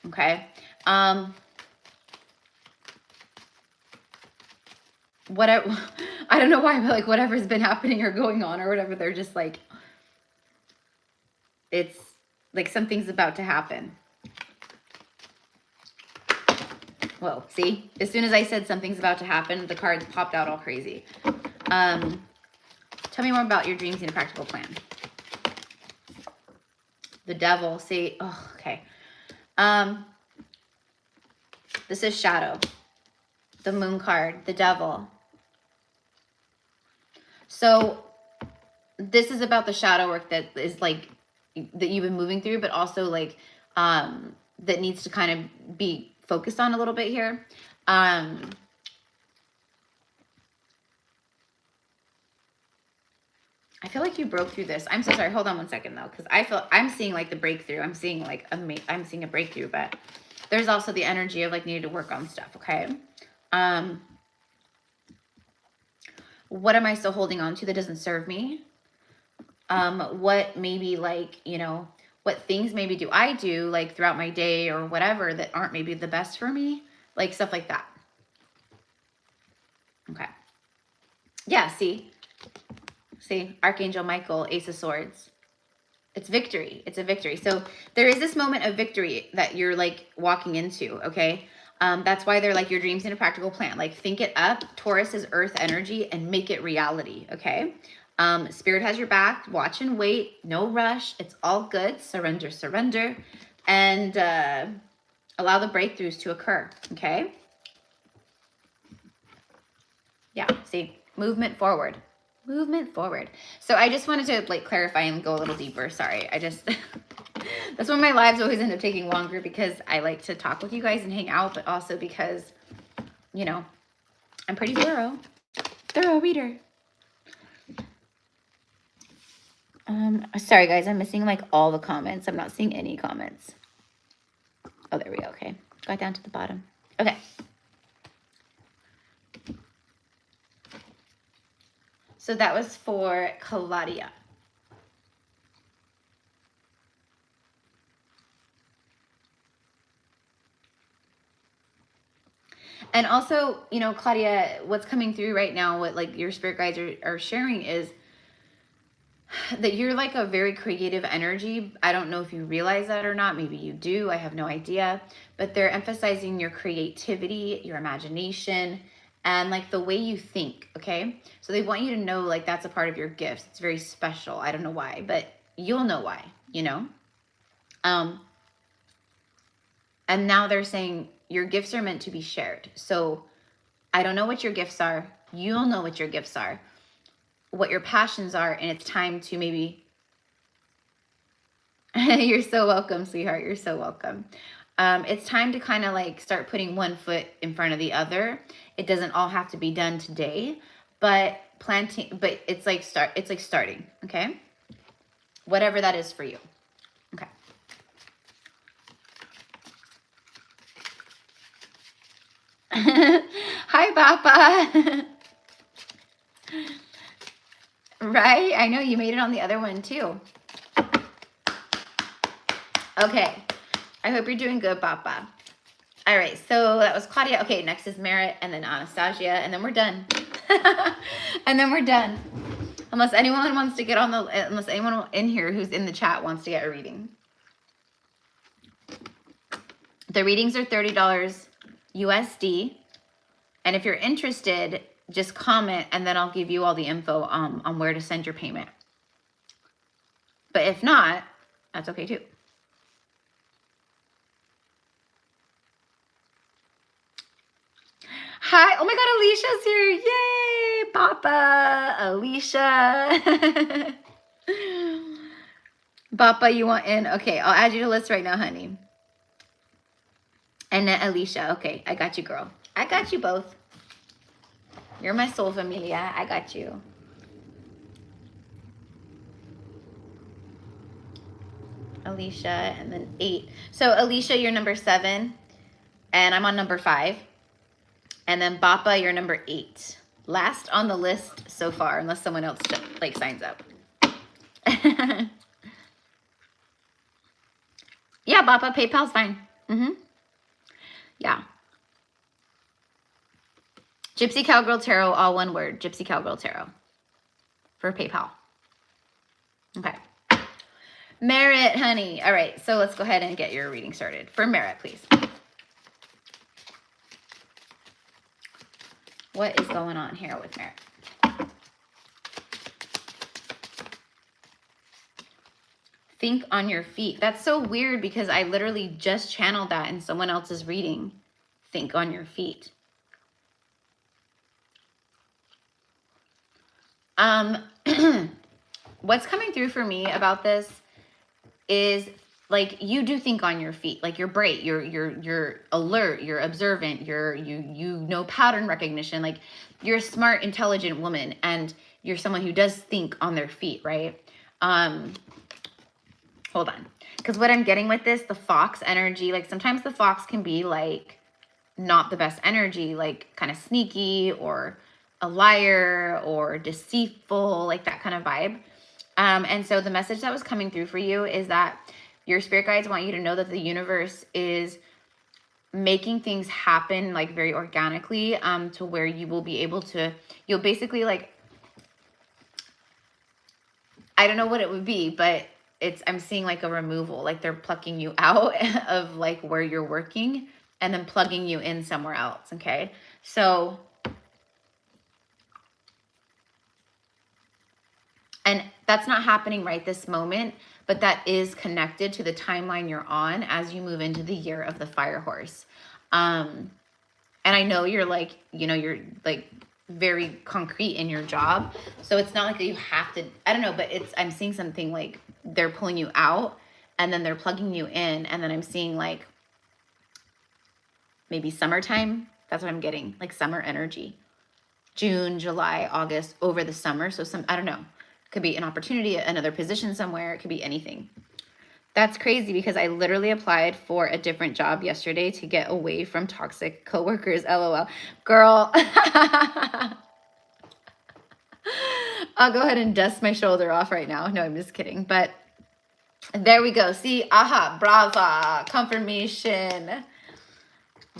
Okay. I don't know why, but like whatever's been happening or going on or whatever, they're just like, it's like something's about to happen. Whoa, see? As soon as I said something's about to happen, the cards popped out all crazy. Tell me more about your dreams and a practical plan. The devil, see? Oh, okay. This is shadow. The moon card, the devil. So this is about the shadow work that is like, that you've been moving through, but also like, that needs to kind of be focused on a little bit here. I feel like you broke through this. I'm so sorry. Hold on one second though, because I'm seeing like the breakthrough. I'm seeing like I'm seeing a breakthrough, but there's also the energy of like needing to work on stuff. Okay. What am I still holding on to that doesn't serve me? What maybe like, you know, what things maybe do I do like throughout my day or whatever that aren't maybe the best for me? Like stuff like that. Okay. Yeah, see? See, Archangel Michael, Ace of Swords. It's victory. It's a victory. So there is this moment of victory that you're like walking into, okay? That's why they're like your dreams in a practical plan. Like think it up. Taurus is earth energy and make it reality, okay? Spirit has your back. Watch and wait. No rush. It's all good. Surrender, surrender. And allow the breakthroughs to occur, okay? Yeah, see, movement forward. Movement forward. So I just wanted to like clarify and go a little deeper. Sorry. I just, that's why my lives always end up taking longer, because I like to talk with you guys and hang out, but also because, you know, I'm pretty thorough reader. Sorry guys, I'm missing like all the comments. I'm not seeing any comments. Oh, there we go. Okay. Got down to the bottom. Okay. So that was for Claudia. And also, you know, Claudia, what's coming through right now, what like your spirit guides are sharing is that you're like a very creative energy. I don't know if you realize that or not. Maybe you do. I have no idea. But they're emphasizing your creativity, your imagination, and like the way you think, okay? So they want you to know like that's a part of your gifts. It's very special. I don't know why, but you'll know why, you know? And now they're saying your gifts are meant to be shared. So I don't know what your gifts are. You'll know what your gifts are, what your passions are, and it's time to maybe... You're so welcome, sweetheart. You're so welcome. It's time to kind of like start putting one foot in front of the other. It doesn't all have to be done today, but it's like starting, okay? Whatever that is for you. Okay. Hi, Papa. Right? I know you made it on the other one too. Okay. I hope you're doing good, Papa. All right. So that was Claudia. Okay. Next is Merritt and then Anastasia. And then we're done. And then we're done. Unless anyone wants to get on unless anyone in here who's in the chat wants to get a reading. The readings are $30 USD. And if you're interested, just comment and then I'll give you all the info on where to send your payment. But if not, that's okay too. Hi. Oh my God, Alicia's here. Yay, Papa. Alicia. Papa, you want in? Okay, I'll add you to the list right now, honey. And then Alicia. Okay, I got you, girl. I got you both. You're my soul familia. I got you. Alicia, and then 8. So Alicia, you're number 7, and I'm on number 5. And then Bappa, you're number 8. Last on the list so far, unless someone else like signs up. Yeah, Bappa, PayPal's fine. Yeah. Gypsy Cowgirl Tarot, all one word. Gypsy Cowgirl Tarot for PayPal. Okay. Merritt, honey. All right, so let's go ahead and get your reading started. For Merritt, please. What is going on here with Merritt? Think on your feet. That's so weird because I literally just channeled that in someone else's reading. Think on your feet. What's coming through for me about this is like you do think on your feet. Like you're bright, you're alert, you're observant, you know pattern recognition. Like you're a smart, intelligent woman, and you're someone who does think on their feet, right? Hold on, because what I'm getting with this, the fox energy, like sometimes the fox can be like not the best energy, like kind of sneaky or a liar or deceitful, like that kind of vibe. And so the message that was coming through for you is that your spirit guides want you to know that the universe is making things happen like very organically, to where you will be able to, you'll basically like, I don't know what it would be, but I'm seeing like a removal, like they're plucking you out of like where you're working and then plugging you in somewhere else. Okay. So, and that's not happening right this moment, but that is connected to the timeline you're on as you move into the year of the fire horse. And I know you're like, you're like very concrete in your job. So it's not like you have to, I don't know, but I'm seeing something like they're pulling you out and then they're plugging you in. And then I'm seeing like maybe summertime. That's what I'm getting, like summer energy. June, July, August, over the summer. So I don't know. It could be an opportunity, another position somewhere. It could be anything. That's crazy because I literally applied for a different job yesterday to get away from toxic coworkers. LOL. Girl. I'll go ahead and dust my shoulder off right now. No, I'm just kidding. But there we go. See, aha, brava, confirmation.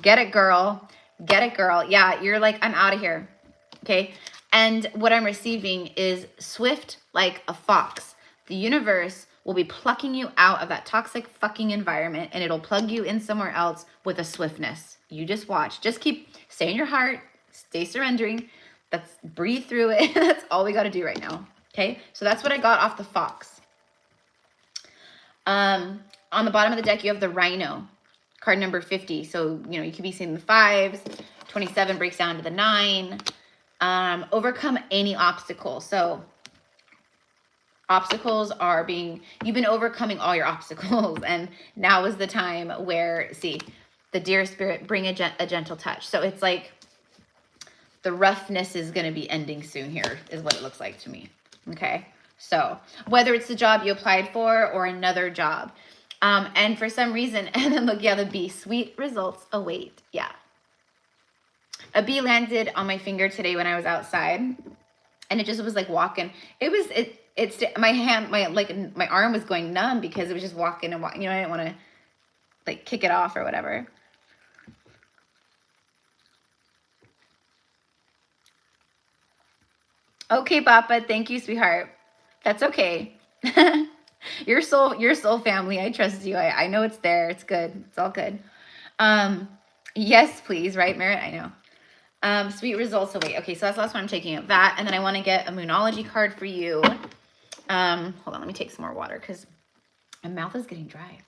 Get it, girl. Get it, girl. Yeah, you're like, I'm out of here. Okay. And what I'm receiving is swift like a fox. The universe will be plucking you out of that toxic fucking environment and it'll plug you in somewhere else with a swiftness. You just watch. Just stay in your heart. Stay surrendering. Breathe through it. That's all we got to do right now. Okay. So that's what I got off the fox. On the bottom of the deck, you have the rhino, card number 50. So, you could be seeing the 5s. 27 breaks down to the 9. Overcome any obstacle. So obstacles you've been overcoming all your obstacles. And now is the time where, see, the dear spirit, bring a gentle touch. So it's like the roughness is going to be ending soon here is what it looks like to me. Okay. So whether it's the job you applied for or another job, and for some reason, and then look, yeah, the bee, sweet results await. Yeah. A bee landed on my finger today when I was outside and it just was like walking. My arm was going numb because it was just walking and walking. I didn't want to like kick it off or whatever. Okay, Papa. Thank you, sweetheart. That's okay. Your soul family. I trust you. I know it's there. It's good. It's all good. Yes, please. Right, Merritt? I know. Sweet results await. Okay, so that's the last one I'm taking up. That, and then I want to get a Moonology card for you. Hold on, let me take some more water because my mouth is getting dry.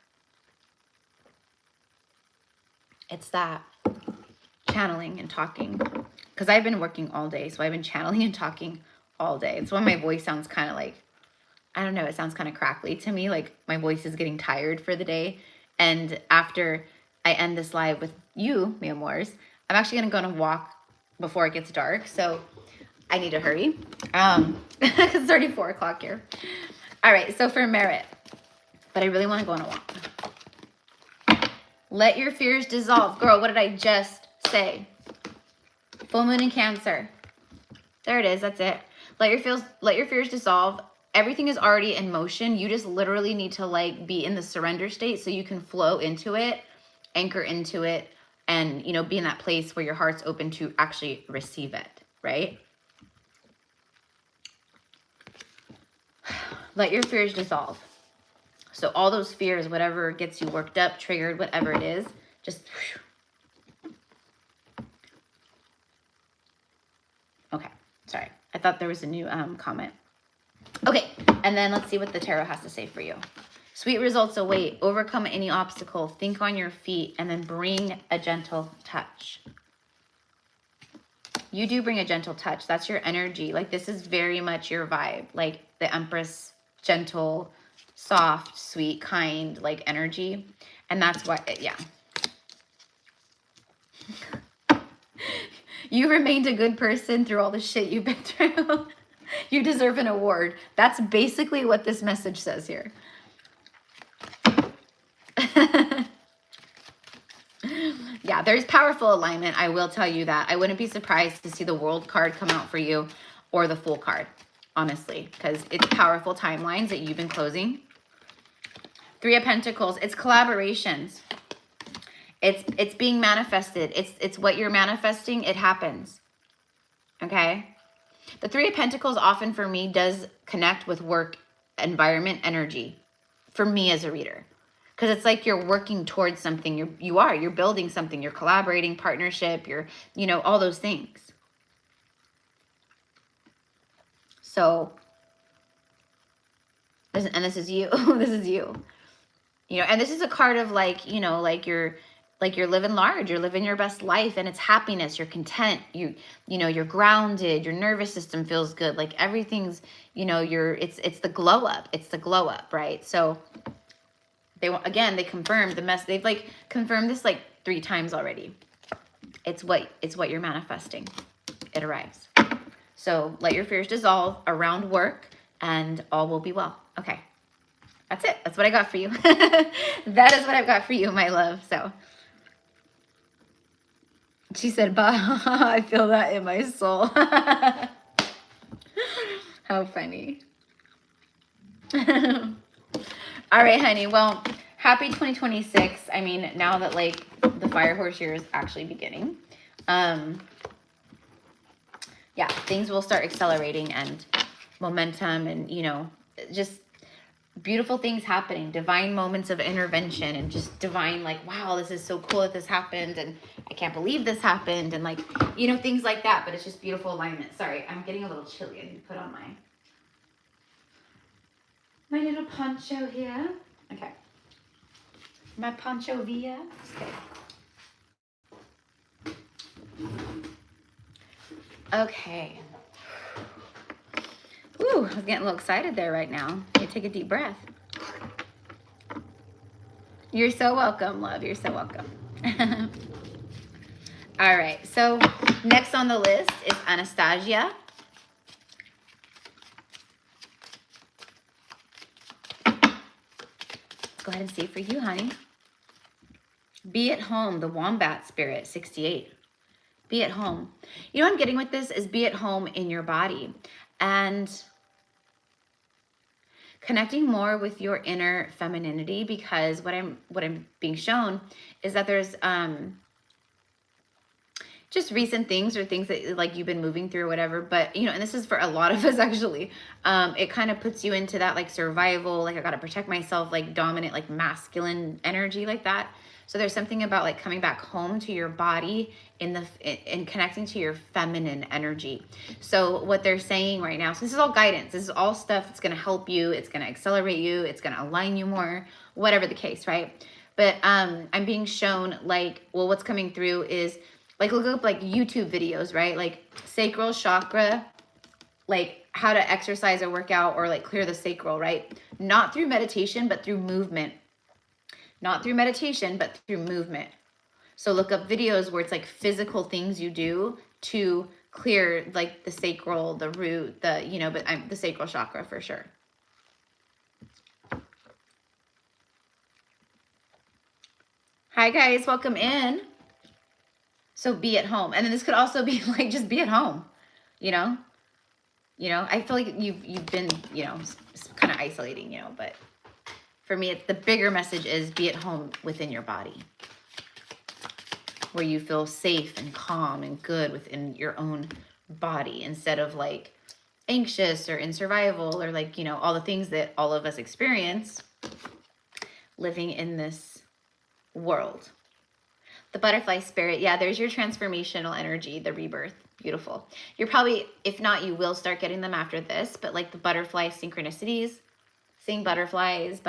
It's that channeling and talking because I've been working all day, so I've been channeling and talking all day. It's when my voice sounds kind of like, I don't know, it sounds kind of crackly to me, like my voice is getting tired for the day. And after I end this live with you, mi amors, I'm actually going to go on a walk before it gets dark. So I need to hurry. Because it's already 4 o'clock here. All right. So for Merritt, but I really want to go on a walk. Let your fears dissolve. Girl, what did I just say? Full moon in Cancer. There it is. That's it. Let your fears dissolve. Everything is already in motion. You just literally need to like be in the surrender state so you can flow into it, anchor into it, and be in that place where your heart's open to actually receive it, right? Let your fears dissolve. So all those fears, whatever gets you worked up, triggered, whatever it is, just okay. Sorry. I thought there was a new comment. Okay. And then let's see what the tarot has to say for you. Sweet results await. Overcome any obstacle. Think on your feet and then bring a gentle touch. You do bring a gentle touch. That's your energy. Like this is very much your vibe. Like the Empress, gentle, soft, sweet, kind, like energy. And that's why, yeah. You remained a good person through all the shit you've been through. You deserve an award. That's basically what this message says here. Yeah, there's powerful alignment. I will tell you that. I wouldn't be surprised to see the World card come out for you or the Fool card, honestly, because it's powerful timelines that you've been closing. Three of Pentacles. It's collaborations. It's being manifested. It's what you're manifesting. It happens. Okay? The Three of Pentacles often for me does connect with work, environment, energy. For me as a reader. Because it's like you're working towards something. You're building something. You're collaborating, partnership, you're, you know, all those things. So, and this is you. This is you. You know, and this is a card of like, you know, like you're living large, you're living your best life, and it's happiness, you're content, you know, you're grounded, your nervous system feels good, like everything's, you know, it's the glow up. It's the glow up, right? So they confirmed the mess. They've like confirmed this like 3 times already. It's what you're manifesting. It arrives. So let your fears dissolve around work and all will be well. Okay. That's it. That's what I got for you. That is what I've got for you, my love. So she said, bah, I feel that in my soul. How funny. All right, honey. Well, happy 2026. I mean, now that like the fire horse year is actually beginning. Yeah, things will start accelerating and momentum and, you know, just beautiful things happening, divine moments of intervention and just divine like, wow, this is so cool that this happened and I can't believe this happened and like, you know, things like that. But it's just beautiful alignment. Sorry, I'm getting a little chilly. I need to put on my little poncho here. Okay. My poncho via. Okay. Ooh, I was getting a little excited there right now. You take a deep breath. You're so welcome, love. You're so welcome. All right. So next on the list is Anastasia. Let's go ahead and see it for you, honey. Be at home, the wombat spirit, 68. Be at home. You know what I'm getting with this is be at home in your body and connecting more with your inner femininity, because what I'm being shown is that there's just recent things or things that like you've been moving through or whatever, but you know, and this is for a lot of us actually, it kind of puts you into that like survival, like I got to protect myself, like dominant, like masculine energy like that. So there's something about like coming back home to your body in connecting to your feminine energy. So what they're saying right now, so this is all guidance. This is all stuff that's going to help you. It's going to accelerate you. It's going to align you more, whatever the case, right? But I'm being shown like, well, what's coming through is like, look up like YouTube videos, right? Like sacral chakra, like how to exercise or work out or like clear the sacral, right? Not through meditation, but through movement. Not through meditation, but through movement. So look up videos where it's like physical things you do to clear like the sacral, the root, the, you know, but the sacral chakra for sure. Hi guys, welcome in. So be at home. And then this could also be like, just be at home, you know? You know, I feel like you've been, you know, kind of isolating, you know, but for me, it's the bigger message is be at home within your body, where you feel safe and calm and good within your own body instead of like anxious or in survival or like, you know, all the things that all of us experience living in this world. The butterfly spirit. Yeah, there's your transformational energy, the rebirth. Beautiful. You're probably, if not, you will start getting them after this, but like the butterfly synchronicities, seeing butterflies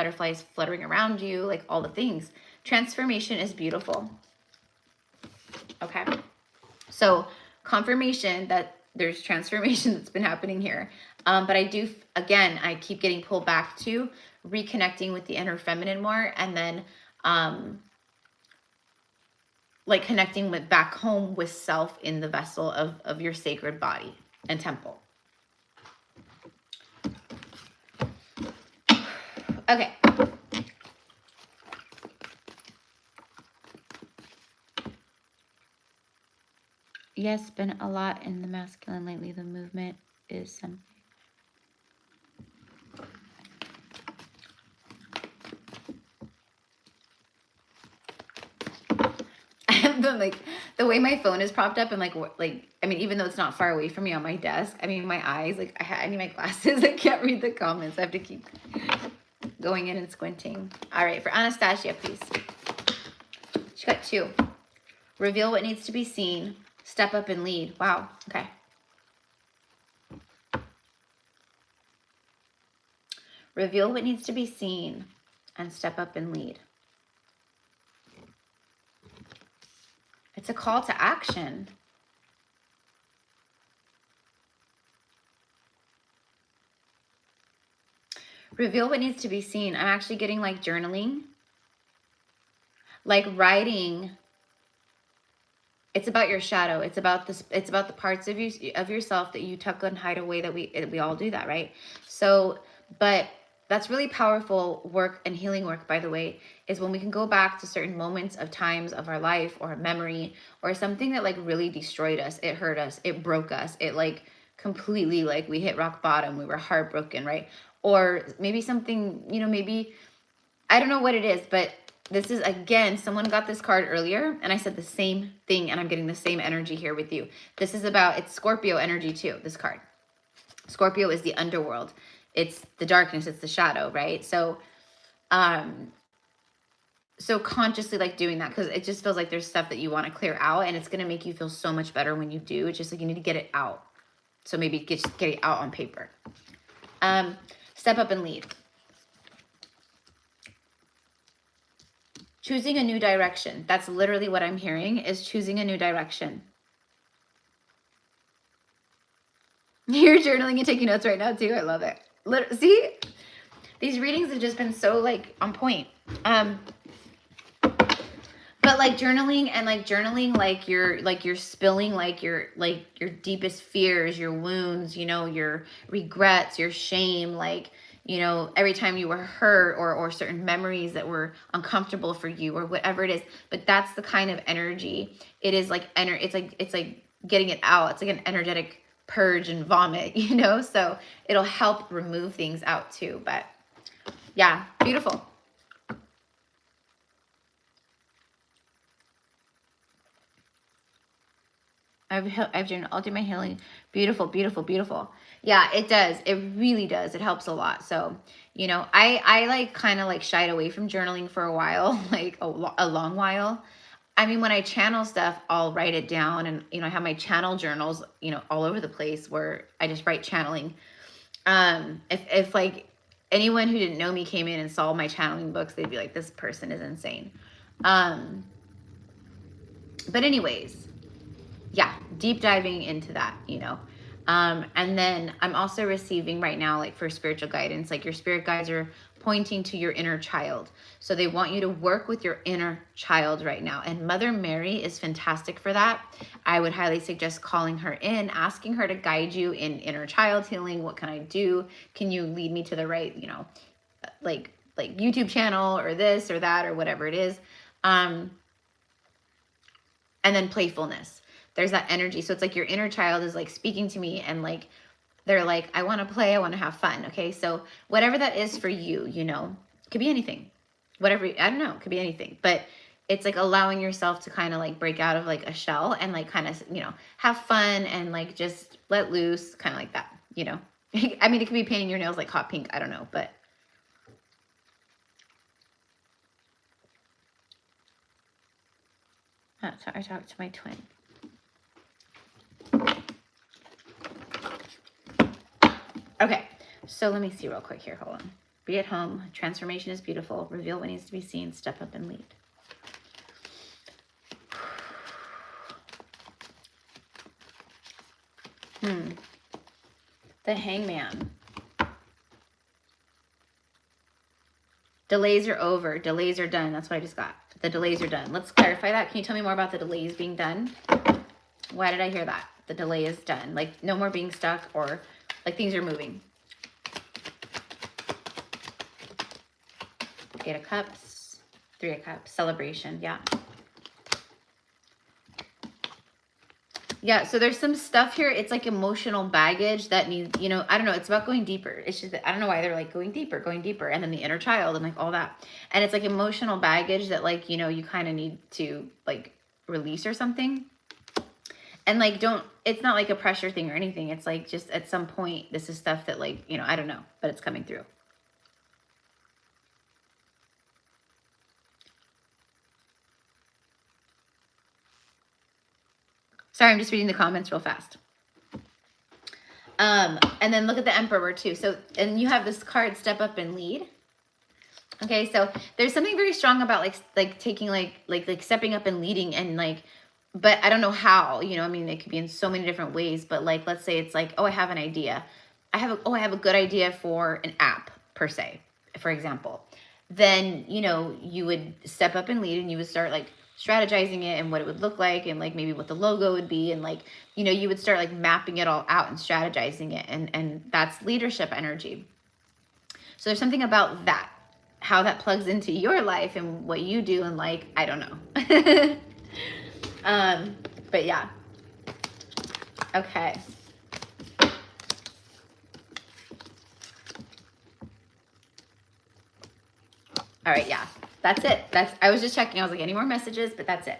fluttering around you, like all the things. Transformation is beautiful. Okay. So confirmation that there's transformation that's been happening here. But I do, again, I keep getting pulled back to reconnecting with the inner feminine more. And then, like connecting with back home with self in the vessel of your sacred body and temple. Okay. Yes, been a lot in the masculine lately. The movement is something. Like the way my phone is propped up and like I mean, even though it's not far away from me on my desk, I mean, my eyes, like I need my glasses. I can't read the comments. I have to keep going in and squinting. All right, for Anastasia, please. She got 2. Reveal what needs to be seen. Step up and lead. Wow. Okay. Reveal what needs to be seen and step up and lead. It's a call to action. Reveal what needs to be seen. I'm actually getting like journaling, like writing. It's about your shadow. It's about this. It's about the parts of you, of yourself that you tuck and hide away. That we all do that, right? So, but that's really powerful work and healing work, by the way, is when we can go back to certain moments of times of our life or a memory or something that like really destroyed us. It hurt us. It broke us. It like completely, like we hit rock bottom. We were heartbroken, right? Or maybe something, you know, maybe, I don't know what it is, but this is, again, someone got this card earlier and I said the same thing and I'm getting the same energy here with you. This is about, it's Scorpio energy too, this card. Scorpio is the underworld. It's the darkness, it's the shadow, right? So, so consciously like doing that, because it just feels like there's stuff that you want to clear out and it's going to make you feel so much better when you do. It's just like you need to get it out. So maybe get it out on paper. Step up and lead. Choosing a new direction. That's literally what I'm hearing, is choosing a new direction. You're journaling and taking notes right now too. I love it. See, these readings have just been so like on point. But like journaling like you're spilling like your deepest fears, your wounds, you know, your regrets, your shame, like, you know, every time you were hurt or certain memories that were uncomfortable for you or whatever it is. But that's the kind of energy. It is like it's like getting it out. It's like an energetic purge and vomit, you know? So it'll help remove things out too. But yeah, beautiful. I've journaled. I'll do my healing. Beautiful, beautiful, beautiful. Yeah, it does. It really does. It helps a lot. So, you know, I like kind of like shied away from journaling for a while, like a long while. I mean, when I channel stuff, I'll write it down, and you know, I have my channel journals, you know, all over the place where I just write channeling. If like anyone who didn't know me came in and saw my channeling books, they'd be like, this person is insane. But anyways, yeah, deep diving into that, you know. And then I'm also receiving right now, like for spiritual guidance, like your spirit guides are pointing to your inner child. So they want you to work with your inner child right now. And Mother Mary is fantastic for that. I would highly suggest calling her in, asking her to guide you in inner child healing. What can I do? Can you lead me to the right, you know, like YouTube channel or this or that or whatever it is. And then playfulness. There's that energy. So it's like your inner child is like speaking to me and like, they're like, I want to play. I want to have fun. Okay. So whatever that is for you, you know, it could be anything, whatever, I don't know, it could be anything, but it's like allowing yourself to kind of like break out of like a shell and like kind of, you know, have fun and like just let loose, kind of like that, you know. I mean, it could be painting your nails like hot pink. I don't know, but that's how I talk to my twin. Okay, so let me see real quick here. Hold on. Be at home. Transformation is beautiful. Reveal what needs to be seen. Step up and lead. The Hangman. Delays are over. Delays are done. That's what I just got. The delays are done. Let's clarify that. Can you tell me more about the delays being done? Why did I hear that? The delay is done. Like no more being stuck, or like things are moving. 8 of Cups, 3 of Cups, celebration, yeah. Yeah, so there's some stuff here. It's like emotional baggage that needs, you know, I don't know. It's about going deeper. It's just that I don't know why they're like going deeper, and then the inner child and like all that. And it's like emotional baggage that like, you know, you kind of need to like release or something. And like, it's not like a pressure thing or anything. It's like just at some point, this is stuff that like, you know, I don't know, but it's coming through. Sorry, I'm just reading the comments real fast. And then look at the Emperor too. So, and you have this card, step up and lead. Okay, so there's something very strong about like taking like stepping up and leading and like, but I don't know how, you know, I mean, it could be in so many different ways, but like, let's say it's like, oh, I have an idea. I have a good idea for an app per se, for example. Then, you know, you would step up and lead and you would start like strategizing it and what it would look like and like maybe what the logo would be. And like, you know, you would start like mapping it all out and strategizing it. And that's leadership energy. So there's something about that, how that plugs into your life and what you do. And like, I don't know. But yeah. Okay. All right, yeah, that's it. I was just checking. I was like, any more messages? But that's it.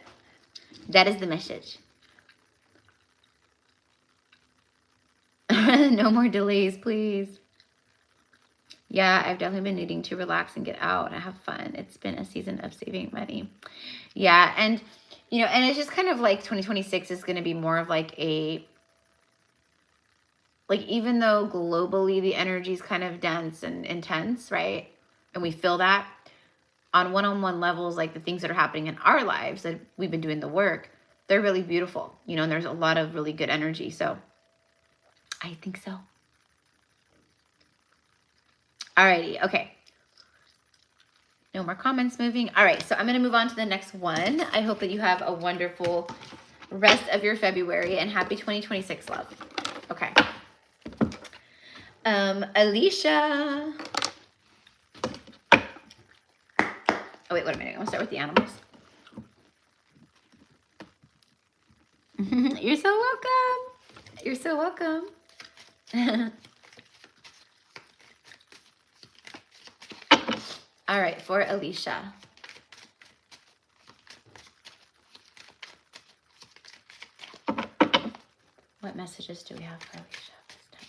That is the message. No more delays, please. Yeah, I've definitely been needing to relax and get out and have fun. It's been a season of saving money. Yeah, and, you know, and it's just kind of like 2026 is going to be more of like like even though globally the energy is kind of dense and intense, right? And we feel that, on one-on-one levels, like the things that are happening in our lives that we've been doing the work, they're really beautiful, you know, and there's a lot of really good energy. So I think so. Alrighty, okay. No more comments moving. All right, so I'm going to move on to the next one. I hope that you have a wonderful rest of your February and happy 2026, love. Okay. Alicia. Oh, wait a minute. I'm going to start with the animals. You're so welcome. You're so welcome. All right, for Alicia. What messages do we have for Alicia this time?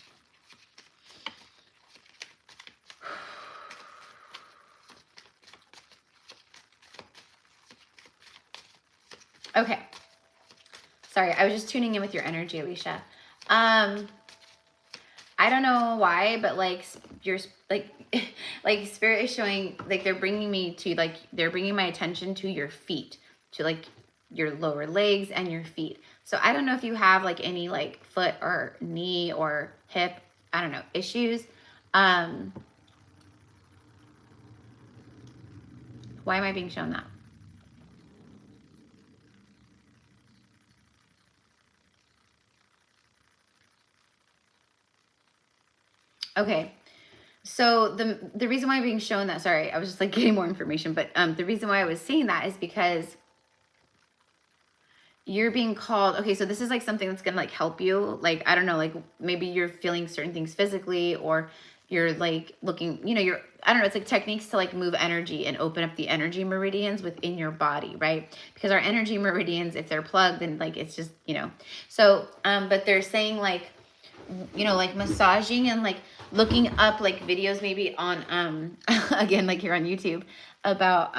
Okay. Sorry, I was just tuning in with your energy, Alicia. I don't know why, but like you're like like spirit is showing like they're bringing my attention to your feet, to like your lower legs and your feet. So I don't know if you have like any like foot or knee or hip, I don't know, issues. Why am I being shown that? Okay, so the reason why I'm being shown that, sorry, I was just like getting more information, but the reason why I was seeing that is because you're being called. Okay, so this is like something that's gonna like help you. Like, I don't know, like maybe you're feeling certain things physically, or you're like looking, you know, I don't know, it's like techniques to like move energy and open up the energy meridians within your body, right? Because our energy meridians, if they're plugged, then like it's just, you know. So, but they're saying like, you know, like massaging and like looking up like videos maybe on again, like here on YouTube, about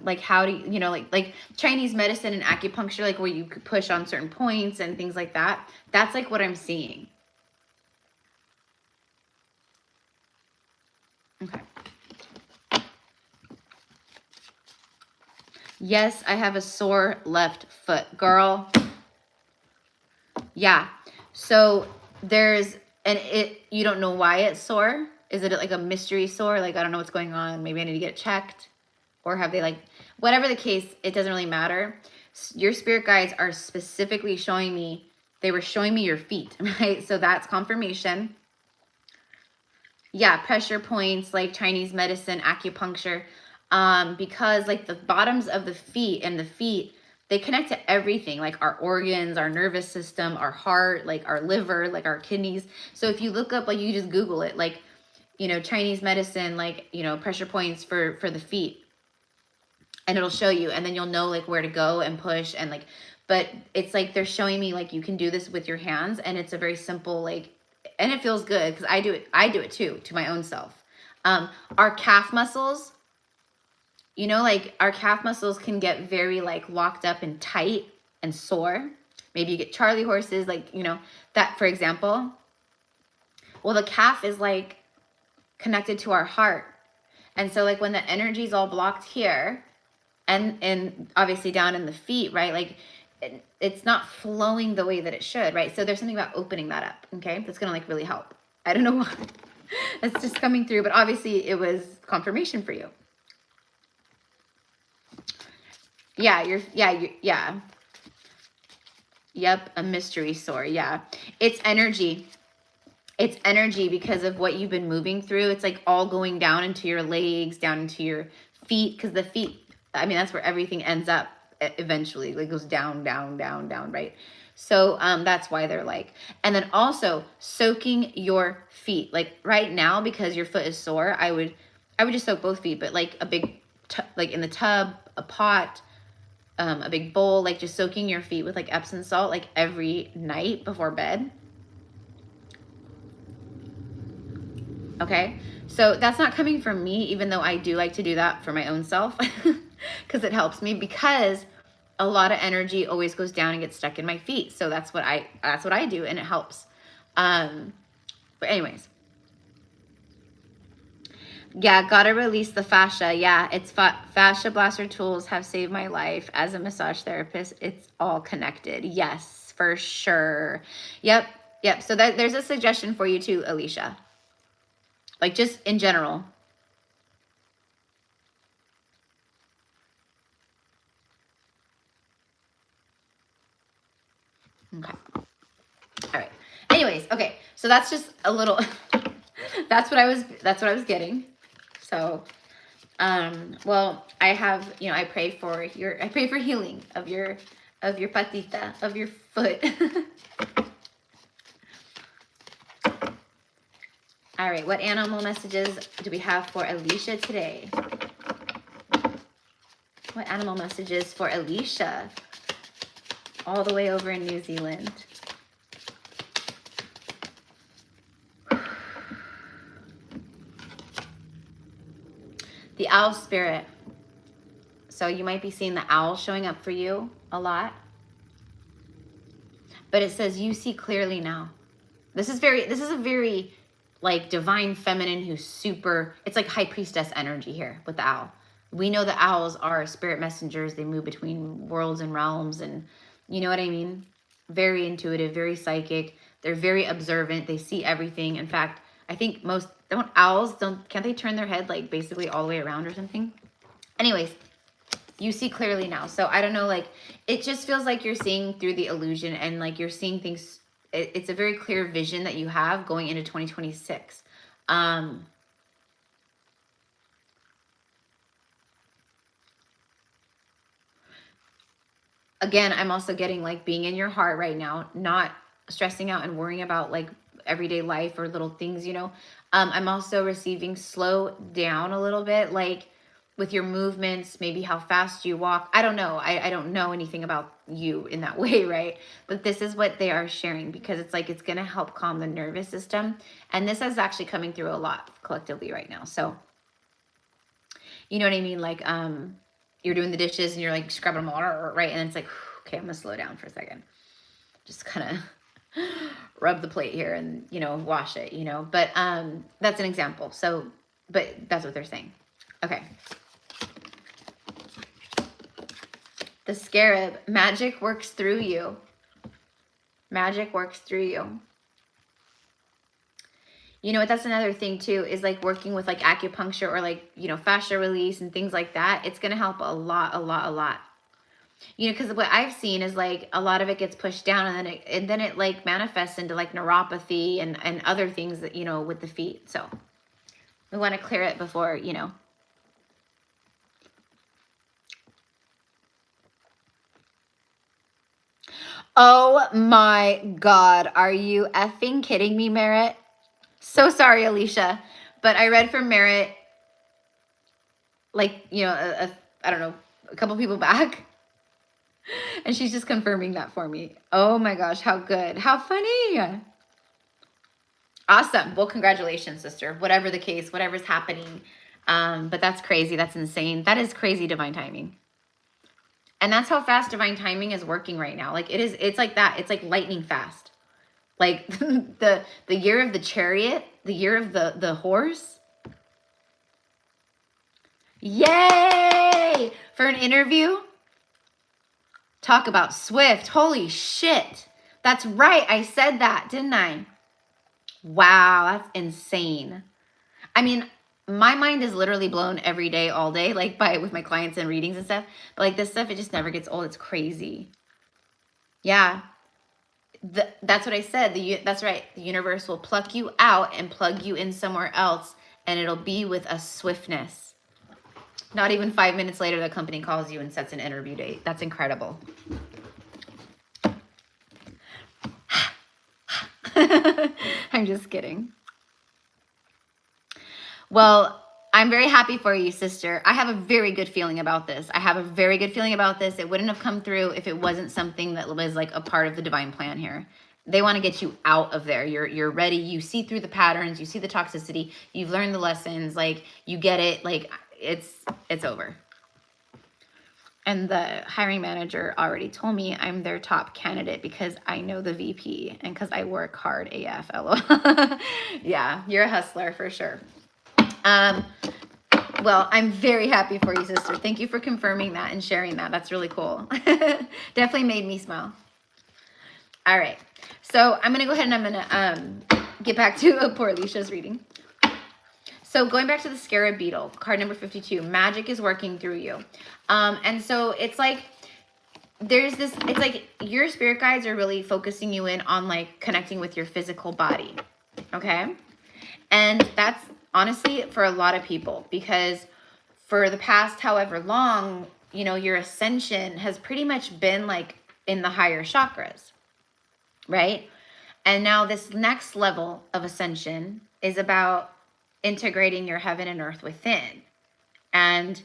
like how to, you know, like Chinese medicine and acupuncture, like where you could push on certain points and things like that. That's like what I'm seeing. Okay. Yes, I have a sore left foot, girl. Yeah. So there's, and you don't know why it's sore. Is it like a mystery sore? Like, I don't know what's going on. Maybe I need to get it checked, or have they like, whatever the case, it doesn't really matter. Your spirit guides are specifically showing me, they were showing me your feet, right? So that's confirmation. Yeah. Pressure points, like Chinese medicine, acupuncture, because like the bottoms of the feet and the feet, they connect to everything, like our organs, our nervous system, our heart, like our liver, like our kidneys. So if you look up, like you just Google it, like, you know, Chinese medicine, like, you know, pressure points for the feet, and it'll show you, and then you'll know like where to go and push and like, but it's like they're showing me like you can do this with your hands, and it's a very simple like, and it feels good because I do it too, to my own self. Our calf muscles, you know, like our calf muscles can get very like locked up and tight and sore. Maybe you get Charlie horses, like, you know, that, for example. Well, the calf is like connected to our heart. And so like when the energy's all blocked here and obviously down in the feet, right? Like it's not flowing the way that it should, right? So there's something about opening that up, okay? That's gonna like really help. I don't know why. That's just coming through, but obviously it was confirmation for you. Yeah, yeah. Yep, a mystery sore. Yeah, it's energy. It's energy because of what you've been moving through. It's like all going down into your legs, down into your feet, because the feet, I mean, that's where everything ends up eventually. Like goes down, down, down, down, right? So that's why they're like, and then also soaking your feet. Like right now, because your foot is sore, I would just soak both feet, but like a big, like in the tub, a pot, a big bowl, like just soaking your feet with like Epsom salt, like every night before bed. Okay. So that's not coming from me, even though I do like to do that for my own self because it helps me, because a lot of energy always goes down and gets stuck in my feet. So that's what I do, and it helps. But anyways, yeah, gotta release the fascia. Yeah, it's fascia blaster tools have saved my life as a massage therapist. It's all connected. Yes, for sure. Yep. So there's a suggestion for you too, Alicia. Like just in general. Okay. All right. Anyways, okay. So that's just a little that's what I was getting. So well, I have, you know, I pray for healing of your patita, of your foot. All right, what animal messages do we have for Alicia today? What animal messages for Alicia? All the way over in New Zealand. The owl spirit. So you might be seeing the owl showing up for you a lot. But it says you see clearly now. This is a very like divine feminine who's super, it's like high priestess energy here with the owl. We know the owls are spirit messengers. They move between worlds and realms, and you know what I mean? Very intuitive, very psychic. They're very observant. They see everything. In fact, I think can't they turn their head like basically all the way around or something? Anyways, you see clearly now. So I don't know, like it just feels like you're seeing through the illusion, and like you're seeing things. It's a very clear vision that you have going into 2026. Again, I'm also getting like being in your heart right now, not stressing out and worrying about like everyday life or little things, you know. I'm also receiving slow down a little bit, like with your movements, maybe how fast you walk. I don't know. I don't know anything about you in that way, right? But this is what they are sharing, because it's like it's going to help calm the nervous system. And this is actually coming through a lot collectively right now. So, you know what I mean? Like, you're doing the dishes and you're like scrubbing them all, right? And it's like, okay, I'm going to slow down for a second. Just kind of rub the plate here and, you know, wash it, you know. But that's an example. So, but that's what they're saying. Okay. The scarab, magic works through you. Magic works through you. You know what, that's another thing too, is like working with like acupuncture or like, you know, fascia release and things like that. It's going to help a lot. You know, because what I've seen is like a lot of it gets pushed down, and then it like manifests into like neuropathy and other things that, you know, with the feet. So we want to clear it before, you know. Oh my God. Are you effing kidding me, Merritt? So sorry, Alicia. But I read from Merritt, like, you know, I don't know, a couple people back. And she's just confirming that for me. Oh my gosh, how good. How funny. Awesome. Well, congratulations, sister. Whatever the case, whatever's happening. But that's crazy. That's insane. That is crazy divine timing. And that's how fast divine timing is working right now. Like it's like that. It's like lightning fast. Like the year of the chariot, the year of the horse. Yay! For an interview? Talk about swift. Holy shit. That's right. I said that, didn't I? Wow, that's insane. I mean, my mind is literally blown every day, all day, like with my clients and readings and stuff. But like this stuff, it just never gets old. It's crazy. Yeah. That's what I said. That's right. The universe will pluck you out and plug you in somewhere else, and it'll be with a swiftness. Not even 5 minutes later, the company calls you and sets an interview date. That's incredible. I'm just kidding. Well, I'm very happy for you, sister. I have a very good feeling about this. It wouldn't have come through if it wasn't something that was like a part of the divine plan here. They want to get you out of there. You're ready. You see through the patterns. You see the toxicity. You've learned the lessons. Like, you get it. Like, it's over. And the hiring manager already told me I'm their top candidate because I know the VP and because I work hard AF. LOL. Yeah, you're a hustler for sure. Well, I'm very happy for you, sister. Thank you for confirming that and sharing that. That's really cool. Definitely made me smile. All right. So I'm going to go ahead and I'm going to get back to poor Alicia's reading. So going back to the Scarab Beetle, card number 52, magic is working through you. And so it's like, it's like your spirit guides are really focusing you in on like connecting with your physical body. Okay. And that's honestly for a lot of people, because for the past however long, you know, your ascension has pretty much been like in the higher chakras, right? And now this next level of ascension is about integrating your heaven and earth within, and,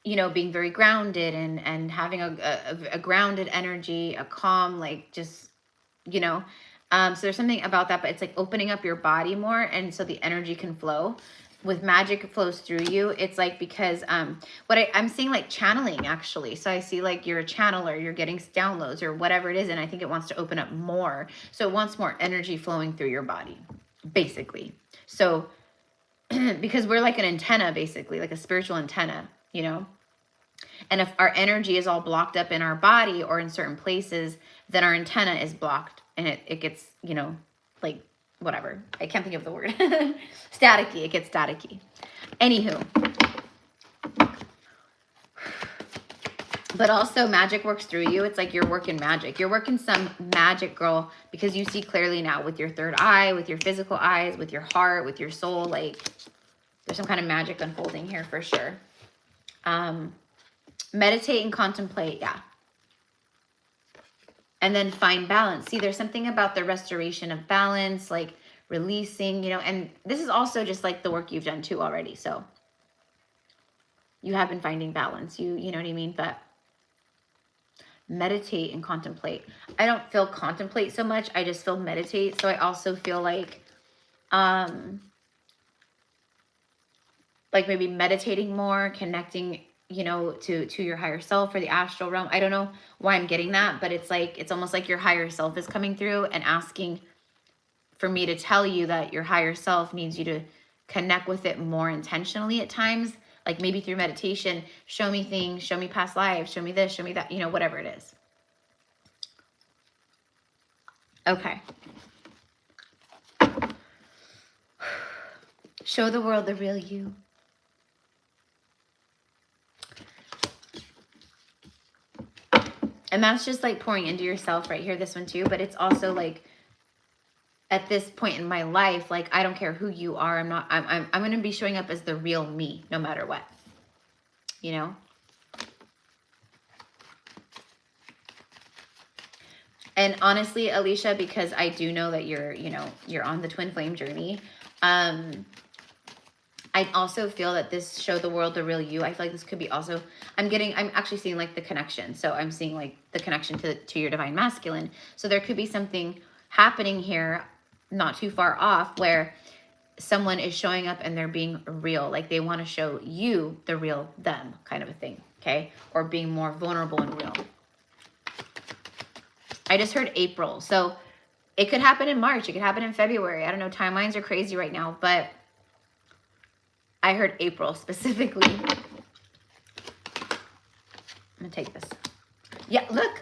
you know, being very grounded and having a grounded energy, a calm, like just, you know, so there's something about that, but it's like opening up your body more. And so the energy can flow. With magic, it flows through you. It's like, because I'm seeing like channeling actually. So I see like you're a channeler, you're getting downloads or whatever it is. And I think it wants to open up more. So it wants more energy flowing through your body, basically. So because we're like an antenna, basically like a spiritual antenna, you know? And if our energy is all blocked up in our body or in certain places, then our antenna is blocked and it gets, you know, like whatever. I can't think of the word. Staticky. It gets staticky. Anywho. But also magic works through you. It's like you're working magic. You're working some magic, girl, because you see clearly now with your third eye, with your physical eyes, with your heart, with your soul. Like there's some kind of magic unfolding here for sure. Meditate and contemplate. Yeah. And then find balance. See, there's something about the restoration of balance, like releasing, you know, and this is also just like the work you've done too already. So you have been finding balance, you know what I mean? But meditate and contemplate. I don't feel contemplate so much. I just feel meditate. So I also feel like maybe meditating more, connecting, you know, to your higher self or the astral realm. I don't know why I'm getting that, but it's like, it's almost like your higher self is coming through and asking for me to tell you that your higher self needs you to connect with it more intentionally at times, like maybe through meditation. Show me things, show me past lives, show me this, show me that, you know, whatever it is. Okay. Show the world the real you. And that's just like pouring into yourself right here, this one too. But it's also like at this point in my life, like I don't care who you are. I'm going to be showing up as the real me no matter what, you know? And honestly, Alicia, because I do know that you're, you know, you're on the twin flame journey. I also feel that this show the world the real you. I feel like this could be also, I'm actually seeing like the connection. So I'm seeing like the connection to your divine masculine. So there could be something happening here, not too far off, where someone is showing up and they're being real. Like they want to show you the real them kind of a thing. Okay. Or being more vulnerable and real. I just heard April. So it could happen in March. It could happen in February. I don't know. Timelines are crazy right now, but I heard April specifically. I'm gonna take this. Yeah, look,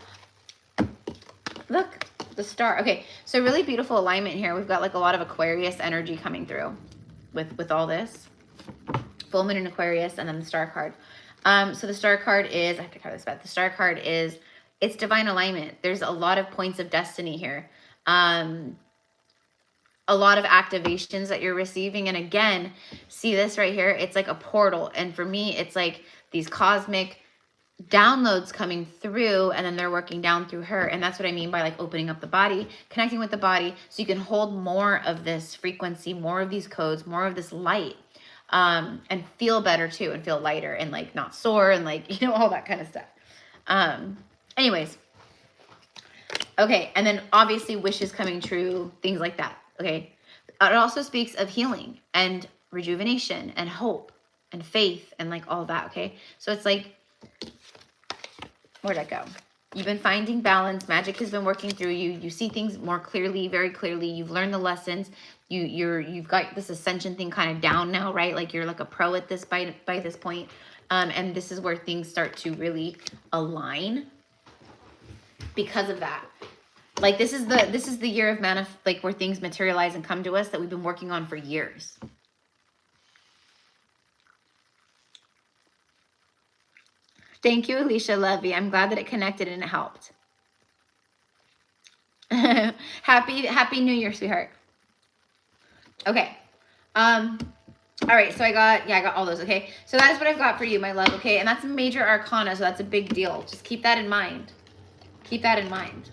the star. Okay, so really beautiful alignment here. We've got like a lot of Aquarius energy coming through with all this. Full moon in Aquarius, and then the star card. So the star card is, I have to cover this back. The star card is, it's divine alignment. There's a lot of points of destiny here. A lot of activations that you're receiving. And again, see this right here? It's like a portal. And for me, it's like these cosmic downloads coming through, and then they're working down through her. And that's what I mean by like opening up the body, connecting with the body, so you can hold more of this frequency, more of these codes, more of this light, and feel better too, and feel lighter, and like not sore, and like, you know, all that kind of stuff. Anyways. Okay. And then obviously wishes coming true, things like that. Okay. It also speaks of healing and rejuvenation and hope and faith and like all that. Okay. So it's like, where'd I go? You've been finding balance. Magic has been working through you. You see things more clearly, very clearly. You've learned the lessons. You've got this ascension thing kind of down now, right? Like you're like a pro at this by this point. And this is where things start to really align because of that. Like this is the year of like where things materialize and come to us that we've been working on for years. Thank you, Alicia Levy. I'm glad that it connected and it helped. Happy New Year, sweetheart. Okay. All right, so I got all those. Okay, so that is what I've got for you, my love. Okay, and that's a major arcana, so that's a big deal. Just keep that in mind. Keep that in mind.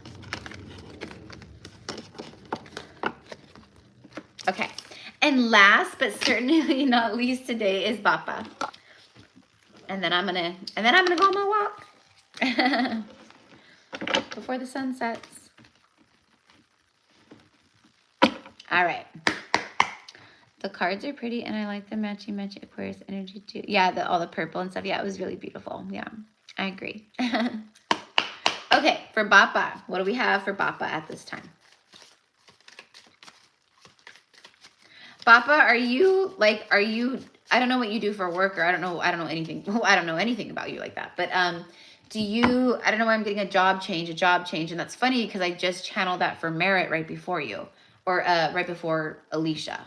Okay, and last but certainly not least today is Bappa. And then I'm gonna go on my walk before the sun sets. All right. The cards are pretty, and I like the matchy Aquarius energy too. Yeah, all the purple and stuff. Yeah, it was really beautiful. Yeah, I agree. Okay, for Bappa, what do we have for Bappa at this time? Bappa, are you, I don't know what you do for work, or I don't know anything. Well, I don't know anything about you like that. But I don't know why I'm getting a job change. And that's funny because I just channeled that for Merritt right before you, or right before Alicia.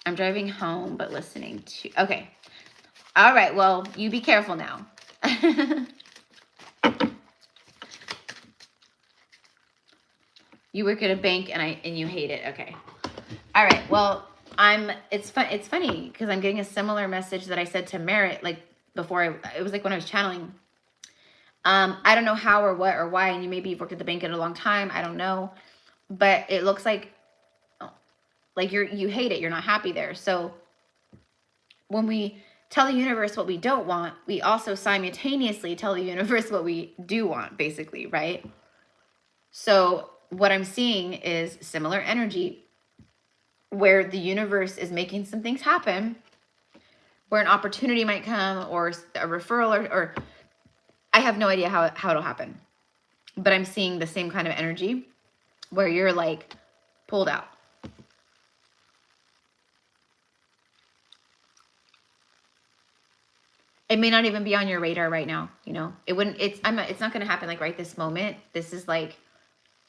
I'm driving home, but listening to, okay. All right, well, you be careful now. You work at a bank and you hate it. Okay. All right. Well, it's funny because I'm getting a similar message that I said to Merritt, like before it was like when I was channeling. I don't know how or what or why, and you maybe worked at the bank in a long time. I don't know, but it looks like you hate it. You're not happy there. So when we tell the universe what we don't want, we also simultaneously tell the universe what we do want, basically, right? So what I'm seeing is similar energy where the universe is making some things happen, where an opportunity might come, or a referral, or I have no idea how it'll happen. But I'm seeing the same kind of energy where you're like pulled out. It may not even be on your radar right now, you know. It's not going to happen like right this moment. This is like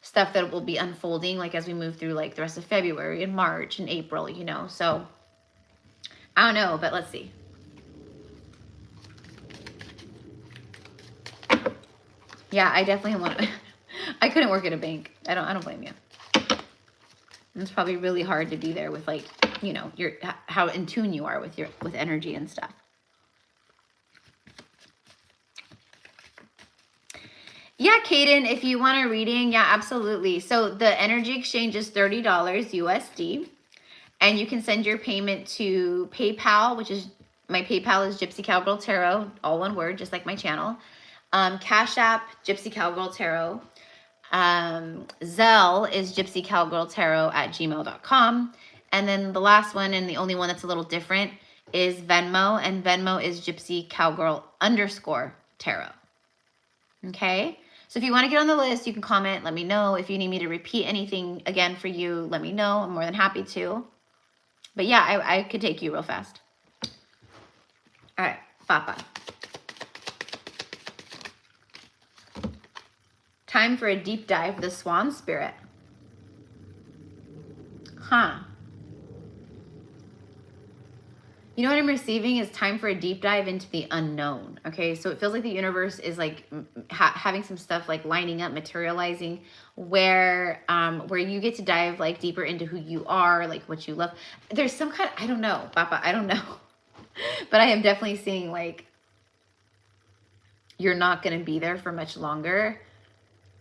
stuff that will be unfolding like as we move through like the rest of February and March and April, you know. So I don't know, but let's see. Yeah, I definitely want to. I couldn't work at a bank. I don't blame you. It's probably really hard to be there with, like, you know, how in tune you are with energy and stuff. Yeah, Kaden, if you want a reading, yeah, absolutely. So the energy exchange is $30 USD. And you can send your payment to PayPal, which is, my PayPal is Gypsy Cowgirl Tarot, all one word, just like my channel. Cash App, Gypsy Cowgirl Tarot. Zelle is gypsycowgirltarot@gmail.com. And then the last one, and the only one that's a little different, is Venmo. And Venmo is Gypsy Cowgirl _tarot. Okay? So if you want to get on the list, you can comment, let me know. If you need me to repeat anything again for you, let me know. I'm more than happy to. But yeah, I could take you real fast. All right, Papa. Time for a deep dive, the Swan Spirit. Huh. You know what I'm receiving is time for a deep dive into the unknown, okay? So it feels like the universe is like having some stuff like lining up, materializing, where you get to dive like deeper into who you are, like what you love. There's some kind of, I don't know, Papa, I don't know. But I am definitely seeing like you're not going to be there for much longer,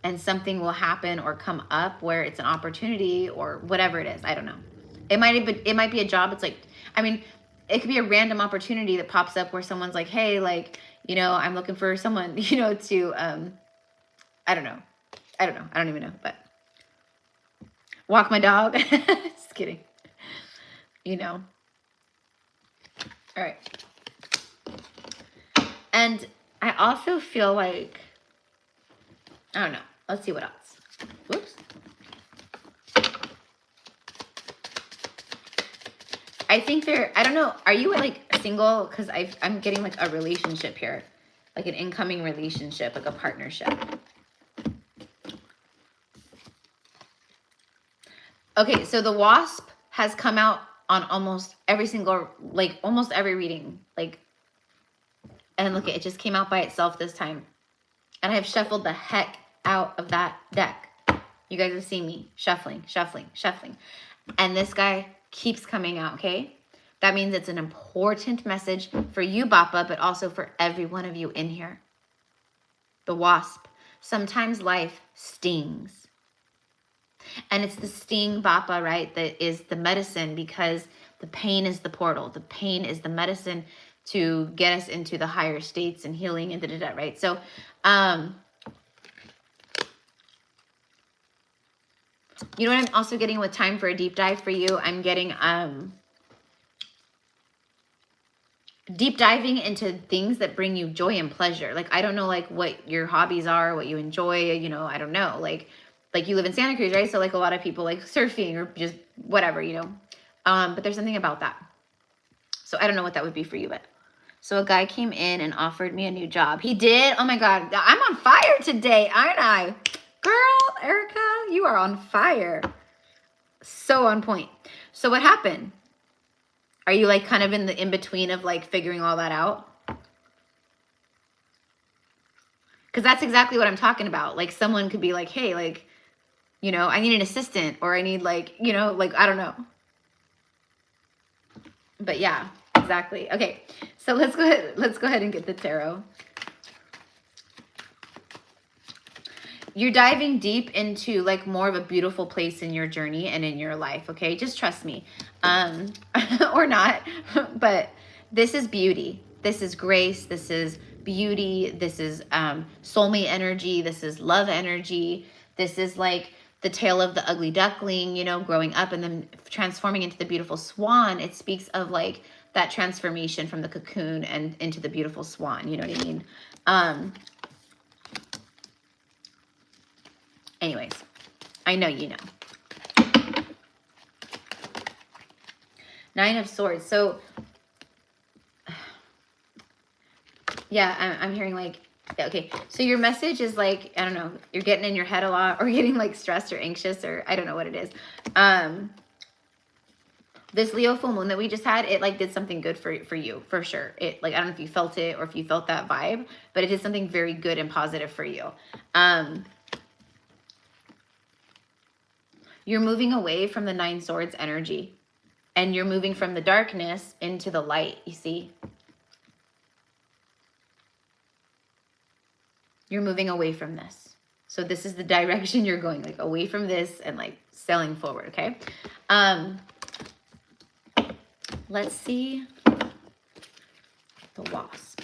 and something will happen or come up where it's an opportunity or whatever it is. I don't know. It might be a job. It's like, I mean, it could be a random opportunity that pops up where someone's like, hey, like, you know, I'm looking for someone, you know, to, I don't know. I don't even know, but walk my dog. Just kidding. You know. All right. And I also feel like, I don't know. Let's see what else. Whoops. I think I don't know. Are you like single? Because I'm getting like a relationship here, like an incoming relationship, like a partnership. Okay, so the Wasp has come out on almost every single, like almost every reading. Like, and look, it just came out by itself this time. And I have shuffled the heck out of that deck. You guys have seen me shuffling, shuffling, shuffling. And this guy keeps coming out, okay? That means it's an important message for you, Bappa, but also for every one of you in here. The Wasp. Sometimes life stings. And it's the sting, Bappa, right, that is the medicine, because the pain is the portal. The pain is the medicine to get us into the higher states and healing and da-da-da, right? So, you know what I'm also getting with time for a deep dive for you? I'm getting deep diving into things that bring you joy and pleasure. Like, I don't know, like, what your hobbies are, what you enjoy, you know, I don't know. Like you live in Santa Cruz, right? So, like, a lot of people like surfing or just whatever, you know. But there's something about that. So, I don't know what that would be for you, but. So, a guy came in and offered me a new job. He did? Oh, my God. I'm on fire today, aren't I? Girl, Erica, you are on fire. So on point. So what happened? Are you like kind of in the in-between of like figuring all that out? Because that's exactly what I'm talking about. Like someone could be like, hey, like, you know, I need an assistant, or I need like, you know, like, I don't know. But yeah, exactly. Okay, so let's go ahead and get the tarot. You're diving deep into like more of a beautiful place in your journey and in your life, okay? Just trust me. Or not, but this is beauty. This is grace. This is beauty. This is soulmate energy. This is love energy. This is like the tale of the ugly duckling, you know, growing up and then transforming into the beautiful swan. It speaks of like that transformation from the cocoon and into the beautiful swan. You know what I mean? Anyways, I know you know. 9 of Swords. So, yeah, I'm hearing like, okay. So your message is like, I don't know, you're getting in your head a lot, or getting like stressed or anxious, or I don't know what it is. This Leo full moon that we just had, it like did something good for you, for sure. It like, I don't know if you felt it or if you felt that vibe, but it did something very good and positive for you. You're moving away from the 9 Swords energy, and you're moving from the darkness into the light, you see? You're moving away from this. So this is the direction you're going, like away from this and like sailing forward, okay? Let's see the wasp.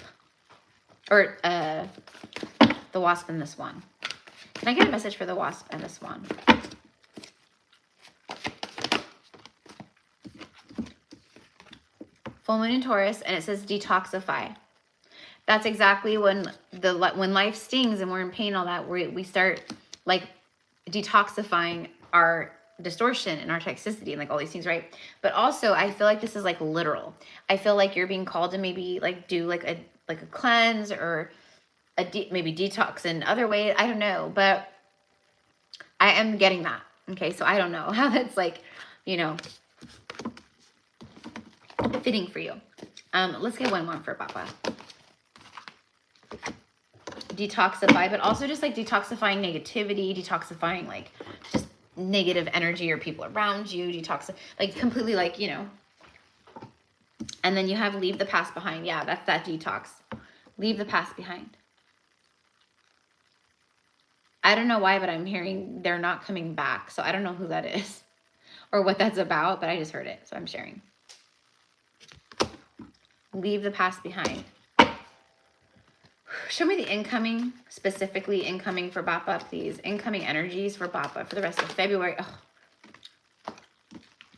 Or the wasp and the swan. Can I get a message for the wasp and the swan? Full moon in Taurus, and it says detoxify. That's exactly when life stings and we're in pain, all that, we start like detoxifying our distortion and our toxicity and like all these things, right? But also I feel like this is like literal. I feel like you're being called to maybe like do like a cleanse or maybe detox in other ways. I don't know, but I am getting that. Okay, so I don't know how that's like, you know, fitting for you. Let's get one more for Papa. Detoxify, but also just like detoxifying negativity, detoxifying like just negative energy or people around you, like completely like, you know. And then you have leave the past behind. Yeah, that's that detox. Leave the past behind. I don't know why, but I'm hearing they're not coming back. So I don't know who that is or what that's about, but I just heard it. So I'm sharing. Leave the past behind. Show me the incoming, specifically incoming for Bappa, please. Incoming energies for Bappa for the rest of February. Oh.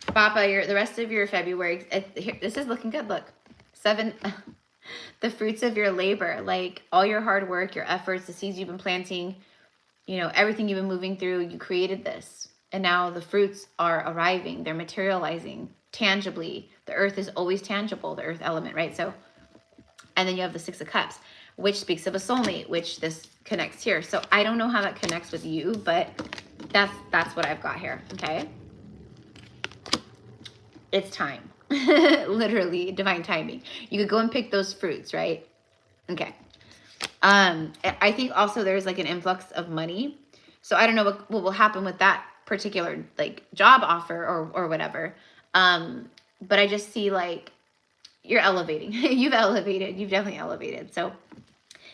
Bappa, the rest of your February, here, this is looking good. Look, 7, the fruits of your labor, like all your hard work, your efforts, the seeds you've been planting, you know, everything you've been moving through, you created this. And now the fruits are arriving. They're materializing tangibly. The earth is always tangible, the earth element, right? So, and then you have the 6 of Cups, which speaks of a soulmate, which this connects here. So I don't know how that connects with you, but that's what I've got here, okay? It's time. Literally, divine timing. You could go and pick those fruits, right? Okay. I think also there's like an influx of money. So I don't know what will happen with that particular like job offer or whatever. But I just see like you're elevating. You've elevated. You've definitely elevated. So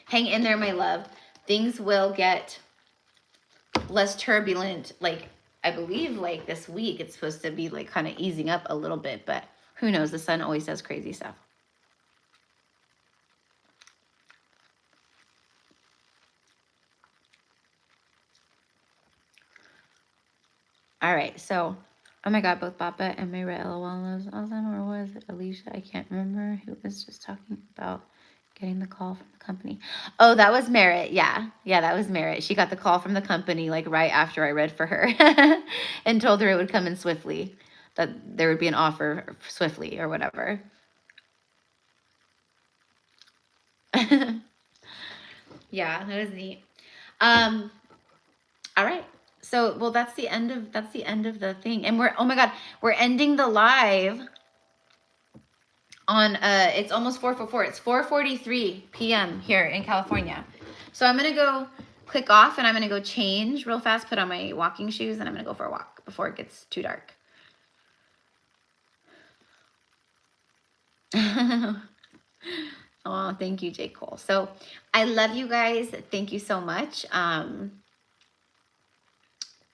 hang in there, my love. Things will get less turbulent. Like I believe like this week it's supposed to be like kind of easing up a little bit, but who knows? The sun always does crazy stuff. All right, so, oh my God, both Papa and Merritt LOL was awesome, or was it Alicia? I can't remember who was just talking about getting the call from the company. Oh, that was Merritt. Yeah, that was Merritt. She got the call from the company like right after I read for her and told her it would come in swiftly, that there would be an offer swiftly or whatever. Yeah, that was neat. All right. So, well, that's the end of the thing. And oh my God, we're ending the live on, it's almost 4:44. It's 4:43 p.m. here in California. So I'm going to go click off and I'm going to go change real fast, put on my walking shoes, and I'm going to go for a walk before it gets too dark. Oh, thank you, J. Cole. So I love you guys. Thank you so much.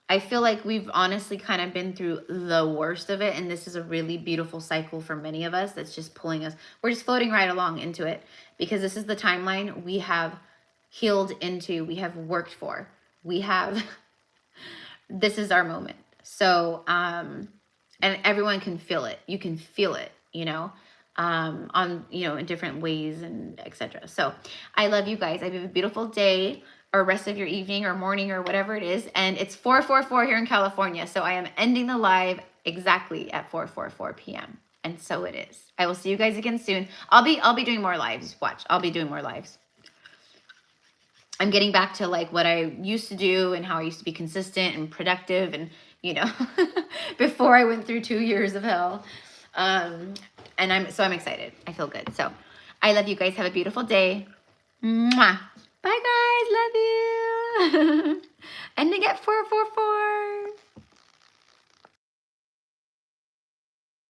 I feel like we've honestly kind of been through the worst of it. And this is a really beautiful cycle for many of us that's just pulling us. We're just floating right along into it because this is the timeline we have healed into, we have worked for. This is our moment. So, and everyone can feel it. You can feel it, you know, on, you know, in different ways and etc. So I love you guys. I have a beautiful day or rest of your evening or morning or whatever it is. And it's 4:44 here in California. So I am ending the live exactly at 4:44 p.m. And so it is. I will see you guys again soon. I'll be doing more lives. Watch. I'll be doing more lives. I'm getting back to like what I used to do and how I used to be consistent and productive and, you know, before I went through 2 years of hell. And I'm excited. I feel good. So I love you guys. Have a beautiful day. Mwah. Bye guys. Love you. Ending at 4:44.